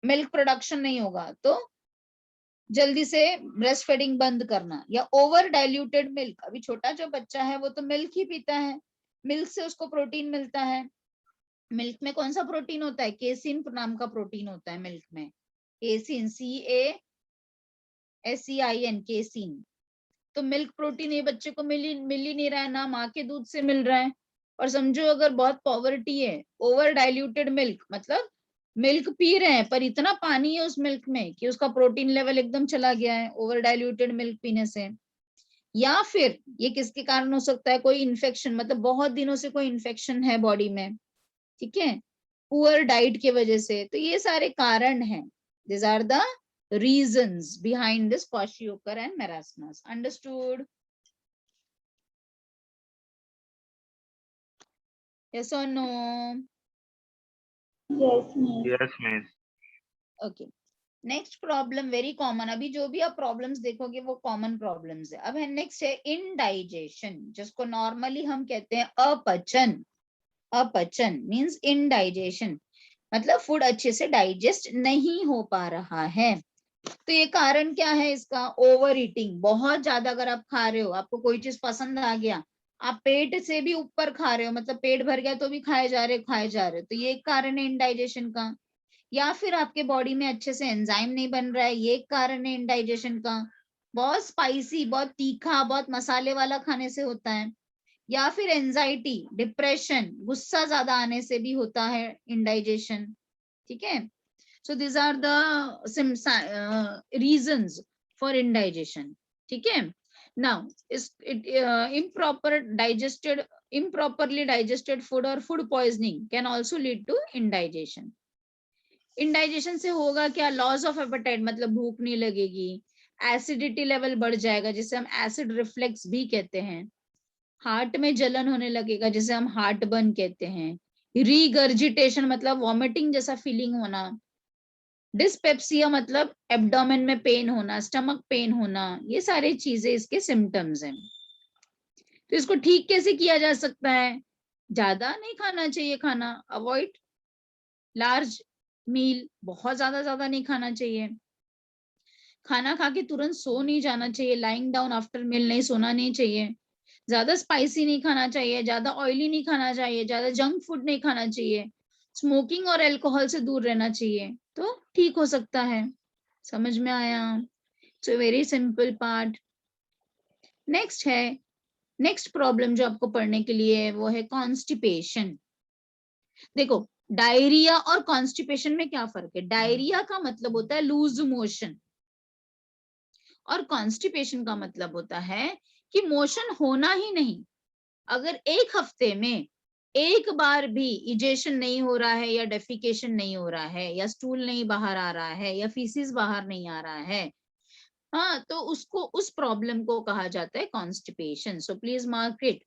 मिल्क प्रोडक्शन नहीं होगा, तो जल्दी से ब्रेस्ट फीडिंग बंद करना। या ओवर डाइल्यूटेड मिल्क, अभी छोटा जो बच्चा है वो तो मिल्क ही पीता है, मिल्क से उसको प्रोटीन मिलता है। मिल्क में कौन सा प्रोटीन होता है, केसिन नाम का प्रोटीन होता है मिल्क में, केसिन, CASEIN, केसिन। तो मिल्क प्रोटीन ये बच्चे को मिल ही नहीं रहा है, ना माँ के दूध से मिल रहा है। और समझो अगर बहुत पॉवर्टी है, ओवर डाइल्यूटेड मिल्क, मतलब मिल्क पी रहे हैं पर इतना पानी है उस मिल्क में कि उसका प्रोटीन लेवल एकदम चला गया है ओवर डाइल्यूटेड मिल्क पीने से। या फिर ये किसके कारण हो सकता है, कोई इन्फेक्शन, मतलब बहुत दिनों से कोई इन्फेक्शन है बॉडी में, ठीक है, पुअर डाइट की वजह से। तो ये सारे कारण हैं, this are the reasons behind this kwashiorkor and marasmus. Understood? Yes or no? Yes, miss. Yes, miss. Okay. Next problem very common, अभी जो भी आप प्रॉब्लम्स देखोगे वो कॉमन प्रॉब्लम्स है। अब है नेक्स्ट है इनडाइजेशन, जिसको नॉर्मली हम कहते हैं अपचन। अपचन मींस इनडाइजेशन, मतलब फूड अच्छे से डाइजेस्ट नहीं हो पा रहा है। तो ये कारण क्या है इसका, ओवर ईटिंग, बहुत ज्यादा अगर आप खा रहे हो, आपको कोई चीज पसंद आ गया, आप पेट से भी ऊपर खा रहे हो, मतलब पेट भर गया तो भी खाए जा रहे, तो ये एक कारण है इनडाइजेशन का। या फिर आपके बॉडी में अच्छे से एंजाइम नहीं बन रहा है, ये एक कारण है इनडाइजेशन का। बहुत स्पाइसी, बहुत तीखा, बहुत मसाले वाला खाने से होता है। या फिर एंजाइटी, डिप्रेशन, गुस्सा ज्यादा आने से भी होता है इनडाइजेशन, ठीक है। So these are the reasons for indigestion, ठीक है। Now improperly digested food or food poisoning can also lead to indigestion. Indigestion से होगा क्या, लॉस ऑफ एपेटाइट, मतलब भूख नहीं लगेगी, एसिडिटी लेवल बढ़ जाएगा जिसे हम एसिड रिफ्लेक्स भी कहते हैं, हार्ट में जलन होने लगेगा जिसे हम हार्ट बर्न कहते हैं, रीगर्जिटेशन मतलब वॉमिटिंग जैसा फीलिंग होना, डिस्पेप्सिया मतलब एब्डोमेन में पेन होना, स्टमक पेन होना, ये सारी चीजें इसके सिम्टम्स हैं। तो इसको ठीक कैसे किया जा सकता है, ज्यादा नहीं खाना चाहिए खाना, अवॉइड लार्ज मील, बहुत ज्यादा नहीं खाना चाहिए। खाना खा के तुरंत सो नहीं जाना चाहिए, लाइंग डाउन आफ्टर मील नहीं सोना नहीं चाहिए। ज्यादा स्पाइसी नहीं खाना चाहिए, ज्यादा ऑयली नहीं खाना चाहिए, ज्यादा जंक फूड नहीं खाना चाहिए, स्मोकिंग और अल्कोहल से दूर रहना चाहिए, तो ठीक हो सकता है। समझ में आया? So very simple part. Next problem जो आपको पढ़ने के लिए है वो है कॉन्स्टिपेशन। देखो, डायरिया और कॉन्स्टिपेशन में क्या फर्क है। डायरिया का मतलब होता है लूज मोशन, और कॉन्स्टिपेशन का मतलब होता है कि मोशन होना ही नहीं। अगर एक हफ्ते में एक बार भी इजेशन नहीं हो रहा है, या डेफिकेशन नहीं हो रहा है, या स्टूल नहीं बाहर आ रहा है, या फीसिस बाहर नहीं आ रहा है, हाँ, तो उसको, उस प्रॉब्लम को कहा जाता है constipation. So please mark it.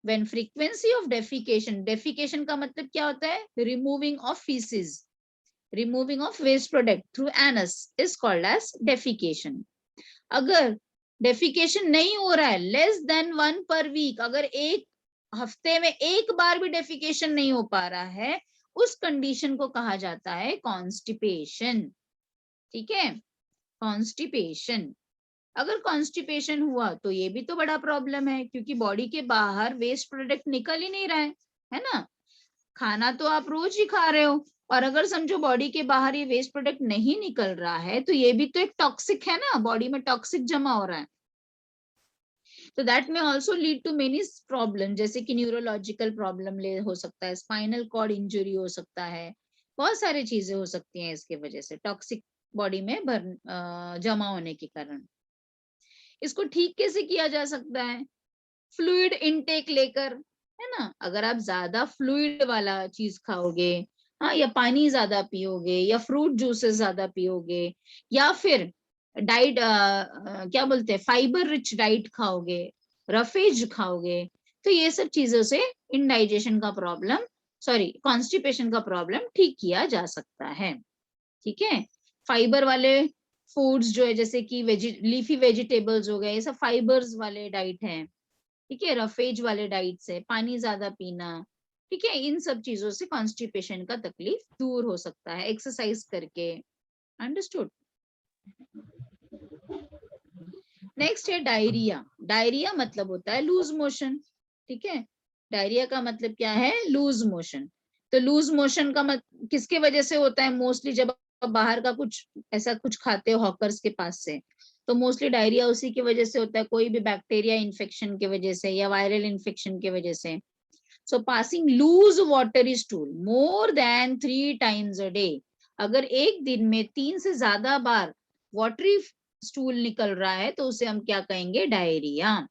When frequency of defecation, defecation का मतलब क्या होता है, removing of faeces, removing of waste product through anus is called as defecation. अगर डेफिकेशन नहीं हो रहा है, लेस देन 1 पर वीक, अगर एक हफ्ते में एक बार भी डेफिकेशन नहीं हो पा रहा है, उस कंडीशन को कहा जाता है कॉन्स्टिपेशन, ठीक है, कॉन्स्टिपेशन। अगर कॉन्स्टिपेशन हुआ तो ये भी तो बड़ा प्रॉब्लम है, क्योंकि बॉडी के बाहर वेस्ट प्रोडक्ट निकल ही नहीं रहा है ना। खाना तो आप रोज ही खा रहे हो, और अगर समझो बॉडी के बाहर ये वेस्ट प्रोडक्ट नहीं निकल रहा है तो ये भी तो एक टॉक्सिक है ना, बॉडी में टॉक्सिक जमा हो रहा है। तो दैट में also lead to many problem, जैसे कि न्यूरोलॉजिकल प्रॉब्लम ले हो सकता है, स्पाइनल कॉर्ड इंजुरी हो सकता है, बहुत सारी चीजें हो सकती हैं इसके वजह से, टॉक्सिक बॉडी में जमा होने के कारण। इसको ठीक कैसे किया जा सकता है? फ्लूइड इनटेक लेकर, है ना। अगर आप ज्यादा फ्लूइड वाला चीज खाओगे, हाँ, या पानी ज्यादा पियोगे, या फ्रूट जूसेस ज्यादा पियोगे, या फिर डाइट क्या बोलते हैं, फाइबर रिच डाइट खाओगे, रफेज खाओगे, तो ये सब चीजों से इनडाइजेशन का प्रॉब्लम, सॉरी कॉन्स्टिपेशन का प्रॉब्लम ठीक किया जा सकता है। ठीक है, फाइबर वाले फूड्स जो है, जैसे कि लीफी वेजिटेबल्स हो गए, ये सब फाइबर्स वाले डाइट हैं। ठीक है, रफेज वाले डाइट से, पानी ज्यादा पीना, ठीक है, इन सब चीजों से कॉन्स्टिपेशन का तकलीफ दूर हो सकता है एक्सरसाइज करके। अंडरस्टूड? नेक्स्ट है डायरिया। डायरिया मतलब होता है लूज मोशन। ठीक है, डायरिया का मतलब क्या है? Loose motion. तो लूज मोशन का किसके वजह से होता है? मोस्टली जब आप बाहर का कुछ ऐसा कुछ खाते हो हॉकर्स के पास से, तो मोस्टली डायरिया उसी की वजह से होता है, कोई भी बैक्टीरिया इन्फेक्शन की वजह से या वायरल इन्फेक्शन की वजह से। So passing loose watery stool more than 3 times a day, अगर एक दिन में 3 से ज्यादा बार वाटरी स्टूल निकल रहा है तो उसे हम क्या कहेंगे? डायरिया।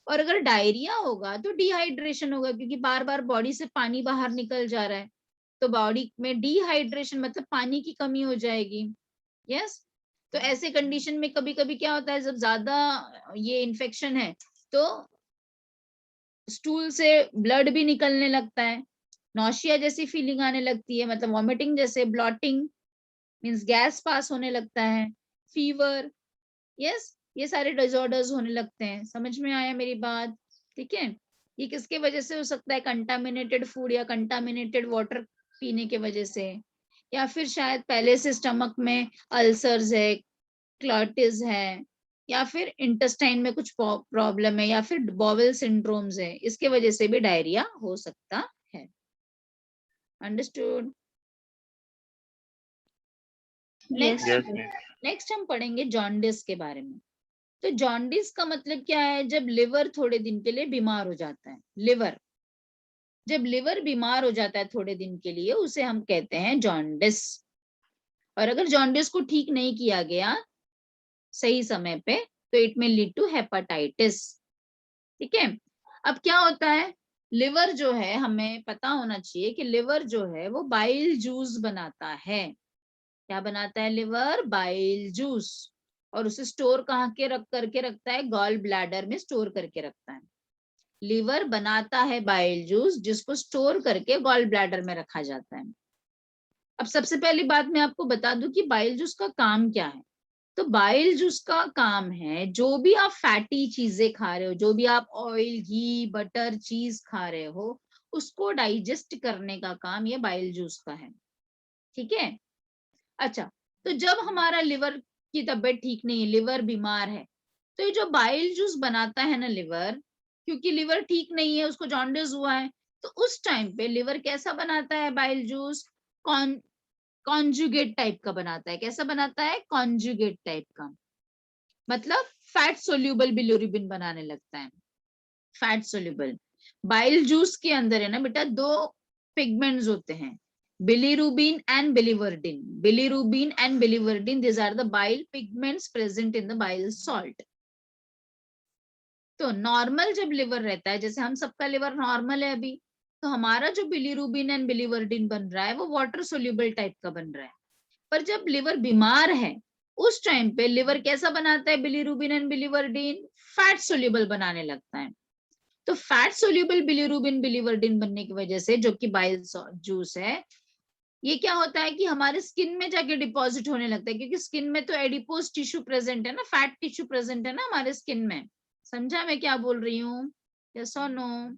और अगर डायरिया होगा तो डिहाइड्रेशन होगा, क्योंकि बार बार बॉडी से पानी बाहर निकल जा रहा है, तो बॉडी में डिहाइड्रेशन मतलब पानी की कमी हो जाएगी। यस, तो ऐसे कंडीशन में कभी कभी क्या होता है, जब ज्यादा ये इन्फेक्शन है तो स्टूल से ब्लड भी निकलने लगता है, नौशिया जैसी फीलिंग आने लगती है, मतलब वॉमिटिंग जैसे, ब्लॉटिंग मींस गैस पास होने लगता है, फीवर, यस, ये सारे डिसऑर्डर्स होने लगते हैं। समझ में आया मेरी बात? ठीक है, ये किसके वजह से हो सकता है? कंटामिनेटेड फूड या कंटामिनेटेड वाटर पीने के वजह से, या फिर शायद पहले से स्टमक में अल्सर्स है, क्लॉटिस है, या फिर इंटेस्टाइन में कुछ प्रॉब्लम है, या फिर बॉवेल सिंड्रोम्स है, इसके वजह से भी डायरिया हो सकता है। अंडरस्टूड? Yes. नेक्स्ट हम पढ़ेंगे जॉन्डिस के बारे में। तो जॉन्डिस का मतलब क्या है? जब लिवर थोड़े दिन के लिए बीमार हो जाता है। लिवर, जब लिवर बीमार हो जाता है थोड़े दिन के लिए, उसे हम कहते हैं जॉन्डिस। और अगर जॉन्डिस को ठीक नहीं किया गया सही समय पे तो इट में लीड टू हेपेटाइटिस। ठीक है, अब क्या होता है, लिवर जो है, हमें पता होना चाहिए कि लिवर जो है वो बाइल जूस बनाता है। क्या बनाता है लिवर? Bile juice. और उसे स्टोर कहाँ के करके रखता है? गॉल ब्लैडर में स्टोर करके रखता है। लिवर बनाता है बाइल जूस, जिसको स्टोर करके गॉल ब्लैडर में रखा जाता है। अब सबसे पहली बात मैं आपको बता दूं कि बाइल जूस का काम क्या है। तो बाइल जूस का काम है, जो भी आप फैटी चीजें खा रहे हो, जो भी आप ऑयल, घी, बटर, चीज खा रहे हो, उसको डाइजेस्ट करने का काम ये बाइल जूस का है। ठीक है, अच्छा, तो जब हमारा लिवर की तबीयत ठीक नहीं है, लिवर बीमार है, तो ये जो बाइल जूस बनाता है ना लिवर, क्योंकि लिवर ठीक नहीं है, उसको जॉन्डिस हुआ है, तो उस टाइम पे लिवर कैसा बनाता है बाइल जूस? कॉन्जुगेट टाइप का बनाता है। कैसा बनाता है? कॉन्जुगेट टाइप का, मतलब फैट सोल्यूबल बिलिरुबिन बनाने लगता है। फैट सोल्यूबल बाइल जूस के अंदर है ना बेटा, 2 पिगमेंट्स होते हैं, bilirubin and biliverdin. Bilirubin and biliverdin, these are the bile pigments present in the bile salt. तो नॉर्मल जब लिवर रहता है, जैसे हम सबका लिवर नॉर्मल है अभी, तो हमारा जो बिलीरुबिन एंड बिलीवर्डिन बन रहा है वो वाटर सोल्यूबल टाइप का बन रहा है। पर जब लिवर बीमार है उस टाइम पे लिवर कैसा बनाता है? Bilirubin and biliverdin fat soluble बनाने लगता है। तो फैट सोल्यूबल बिलीरुबिन बिलीवर्डिन बनने की वजह से, जो कि बाइल जूस है, ये क्या होता है कि हमारे स्किन में जाके डिपॉजिट होने लगता है, क्योंकि स्किन में तो एडिपोज टिश्यू प्रेजेंट है ना, फैट टिश्यू प्रेजेंट है ना हमारे स्किन में। समझा मैं क्या बोल रही हूँ? यस और नो?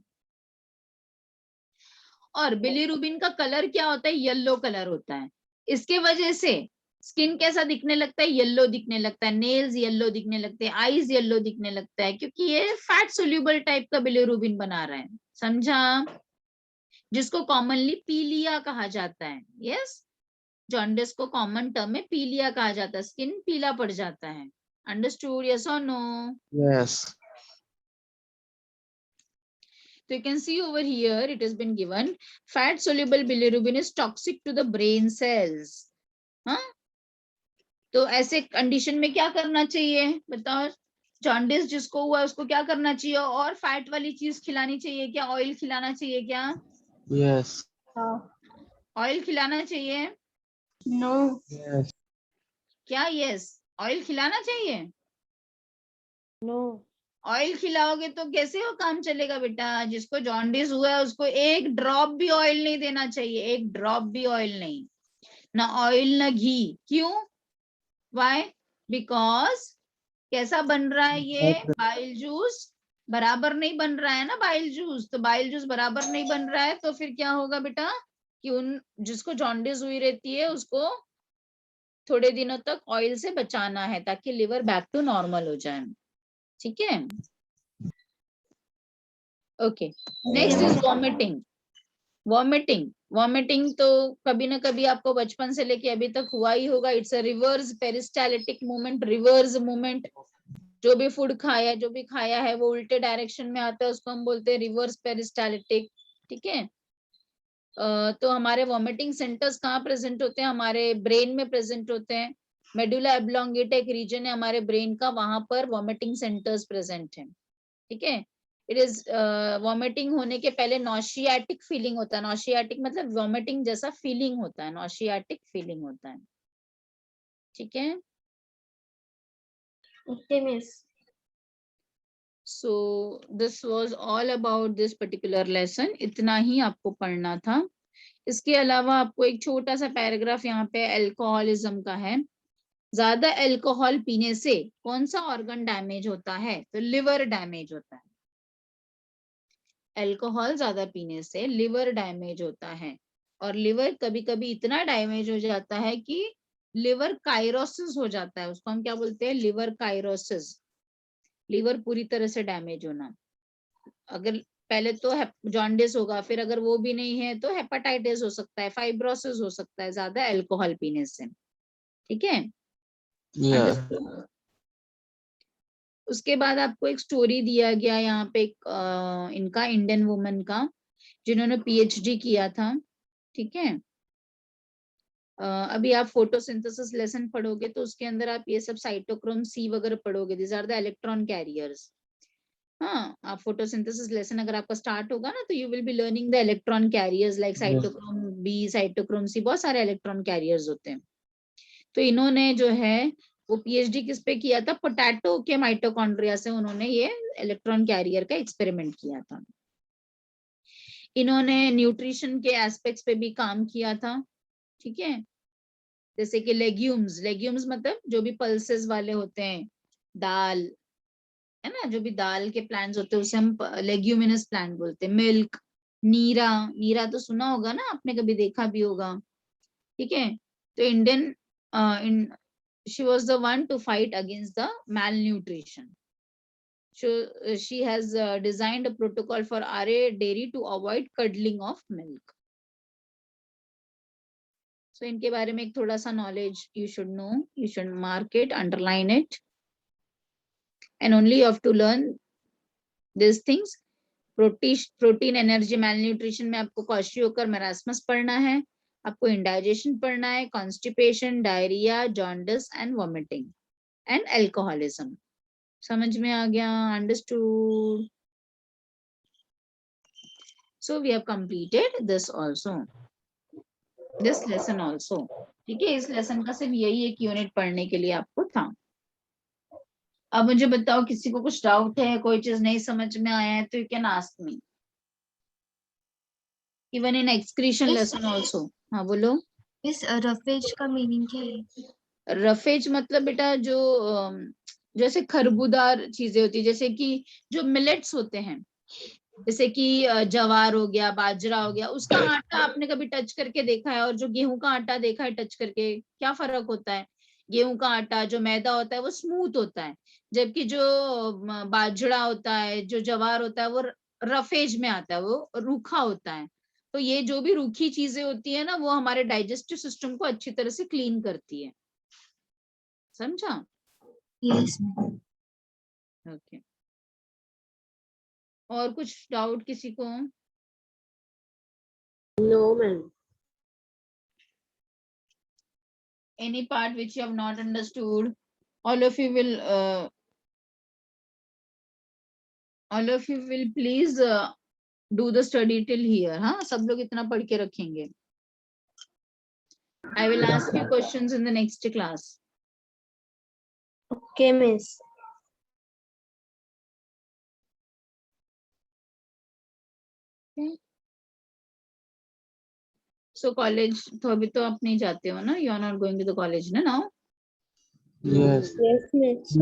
और बिलीरुबिन का कलर क्या होता है? येलो कलर होता है। इसके वजह से स्किन कैसा दिखने लगता है? येलो दिखने लगता है, नेल्स येलो दिखने लगते हैं, आईज येलो दिखने लगता है, क्योंकि ये फैट सोल्यूबल टाइप का बिलीरुबिन बना रहा है। समझा? जिसको कॉमनली पीलिया कहा जाता है। यस, जॉन्डिस को कॉमन टर्म में पीलिया कहा जाता है, स्किन पीला पड़ जाता है। अंडरस्टूड? यस और no? Yes. So you can see over here it has been given fat soluble bilirubin is toxic to the brain cells. हाँ, तो ऐसे कंडीशन में क्या करना चाहिए बताओ? जॉन्डिस जिसको हुआ उसको क्या करना चाहिए? और फैट वाली चीज खिलानी चाहिए क्या? ऑयल खिलाना चाहिए क्या? Yes. ऑयल खिलाना चाहिए No. Yes. क्या? यस, ऑयल खिलाना चाहिए। No. ऑयल खिलाओगे तो कैसे वो काम चलेगा बेटा? जिसको जॉन्डिस हुआ है उसको एक ड्रॉप भी ऑयल नहीं देना चाहिए, एक ड्रॉप भी ऑयल नहीं, ना ऑयल ना घी। क्यों? वाई? बिकॉज कैसा बन रहा है ये बाइल जूस? बराबर नहीं बन रहा है ना बाइल जूस। तो बाइल जूस बराबर नहीं बन रहा है तो फिर क्या होगा बेटा कि उन जिसको जॉन्डिस हुई रहती है उसको थोड़े दिनों तक ऑयल से बचाना है ताकि लिवर बैक टू नॉर्मल हो जाए। ठीक है? Okay, next is vomiting. Vomiting तो कभी ना कभी आपको बचपन से लेके अभी तक हुआ ही होगा। It's a reverse peristaltic movement, reverse movement. जो भी फूड खाया, जो भी खाया है वो उल्टे डायरेक्शन में आता है, उसको हम बोलते हैं रिवर्स पेरिस्टालिटिक। ठीक है? तो हमारे वॉमिटिंग सेंटर्स कहाँ प्रेजेंट होते हैं? हमारे ब्रेन में प्रेजेंट होते हैं। मेडुला ऑब्लोंगेटा एक रीजन है हमारे ब्रेन का, वहां पर वॉमिटिंग सेंटर्स प्रेजेंट हैं। ठीक है? इट इज वॉमिटिंग होने के पहले नॉशियाटिक फीलिंग होता है। नॉशियाटिक मतलब वॉमिटिंग जैसा फीलिंग होता है, नॉशियाटिक फीलिंग होता है। ठीक है? Okay, miss. So this was all about this particular lesson. इतना ही आपको पढ़ना था। इसके अलावा आपको एक छोटा सा पैराग्राफ यहाँ पे अल्कोहलिज्म का है। ज्यादा अल्कोहल पीने से कौन सा ऑर्गन डैमेज होता है? तो लिवर डैमेज होता है। अल्कोहल ज्यादा पीने से लिवर डैमेज होता है, और लिवर कभी कभी इतना डैमेज हो जाता है कि लिवर कायरोसिस हो जाता है। उसको हम क्या बोलते हैं? लिवर कायरोसिस। लिवर पूरी तरह से डैमेज होना। अगर पहले तो जॉन्डिस होगा, फिर अगर वो भी नहीं है तो हेपेटाइटिस हो सकता है, फाइब्रोसिस हो सकता है ज्यादा अल्कोहल पीने से। ठीक है? Yeah. उसके बाद आपको एक स्टोरी दिया गया यहाँ पे, एक इनका इंडियन वुमन का जिन्होंने पीएचडी किया था। ठीक है? अभी आप फोटोसिंथेसिस लेसन पढ़ोगे तो उसके अंदर आप ये सब साइटोक्रोम सी वगैरह पढ़ोगे। This are the electron carriers. हाँ, आप फोटोसिंथेसिस लेसन अगर आपका स्टार्ट होगा ना तो you will be learning the electron carriers like cytochrome b, cytochrome c, बहुत सारे इलेक्ट्रॉन कैरियर्स होते हैं। तो इन्होंने जो है वो पीएचडी किस पे किया था? पोटैटो के माइटोकॉन्ड्रिया से उन्होंने ये इलेक्ट्रॉन कैरियर का एक्सपेरिमेंट किया था। इन्होंने न्यूट्रिशन के एस्पेक्ट्स पे भी काम किया था। ठीक है? जैसे कि लेग्यूम्स मतलब जो भी पल्सेस वाले होते हैं, दाल है ना, जो भी दाल के प्लांट्स होते हैं उसे हम लेग्यूमिनस प्लांट बोलते हैं। मिल्क, नीरा तो सुना होगा ना आपने, कभी देखा भी होगा। ठीक है? तो she was the one to fight against the malnutrition. So she has designed a protocol for RA dairy to avoid curdling of milk. So इनके बारे में एक थोड़ा सा knowledge you should know. You should mark it, underline it, and only you have to learn these things. Protein energy malnutrition में आपको क्वाशियोकर मरासमस पढ़ना है, आपको इंडाइजेशन पढ़ना है, constipation, diarrhoea, jaundice and vomiting and alcoholism. समझ में आ गया? Understood? So we have completed this also, this lesson also. ठीक है? इस लेसन का सिर्फ यही एक यूनिट पढ़ने के लिए आपको था। अब मुझे बताओ, किसी को कुछ डाउट है, कोई चीज नहीं समझ में आया है तो you can ask me, even in excretion lesson also. हाँ बोलो। इस रफेज का मीनिंग क्या है? रफेज मतलब बेटा जो जैसे खरबूदार चीजें होती है, जैसे कि जो मिलेट्स होते हैं, जैसे कि जवार हो गया, बाजरा हो गया, उसका आटा आपने कभी टच करके देखा है? और जो गेहूं का आटा देखा है टच करके, क्या फर्क होता है? गेहूं का आटा जो मैदा होता है वो स्मूथ होता है, जबकि जो बाजरा होता है, जो जवार होता है वो रफेज में आता है, वो रूखा होता है। तो ये जो भी रूखी चीजें होती है ना वो हमारे डाइजेस्टिव सिस्टम को अच्छी तरह से क्लीन करती है, समझा? Yes, ma'am. ओके, और कुछ डाउट किसी को? No, ma'am. Any part which you have not understood? All of you will please do the study till here. हाँ, सब लोग इतना पढ़ के रखेंगे. I will ask you questions in the next class. Okay, miss. So college तो अभी तो आप नहीं जाते हो ना? You are not going to the college ना now? Yes. Yes, miss.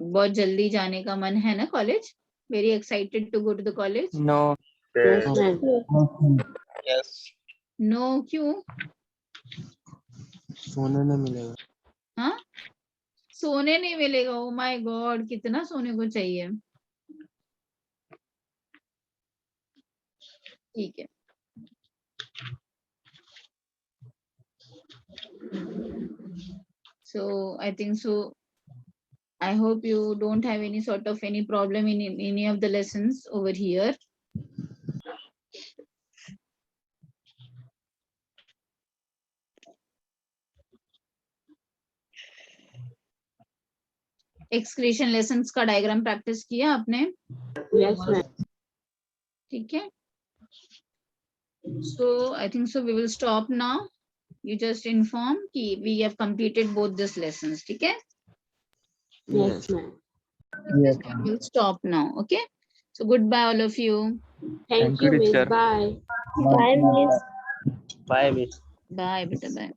बहुत जल्दी जाने का मन है ना college? Very excited to go to the college? No. Yes, ma'am. Yes. No, क्यों? सोने नहीं मिलेगा. हाँ, सोने नहीं मिलेगा? ओ माय गॉड, कितना सोने को चाहिए? ठीक है. So I think so. I hope you don't have any sort of any problem in any of the lessons over here. Excretion lessons का diagram practice किया आपने? Yes, ma'am. ठीक है. So I think so we will stop now. You just inform कि we have completed both these lessons. ठीक है? Yes, ma'am. Yes. We will stop now. Okay? So goodbye all of you. Thank you, miss. teacher. Bye. Bye, miss. Bye beta bye.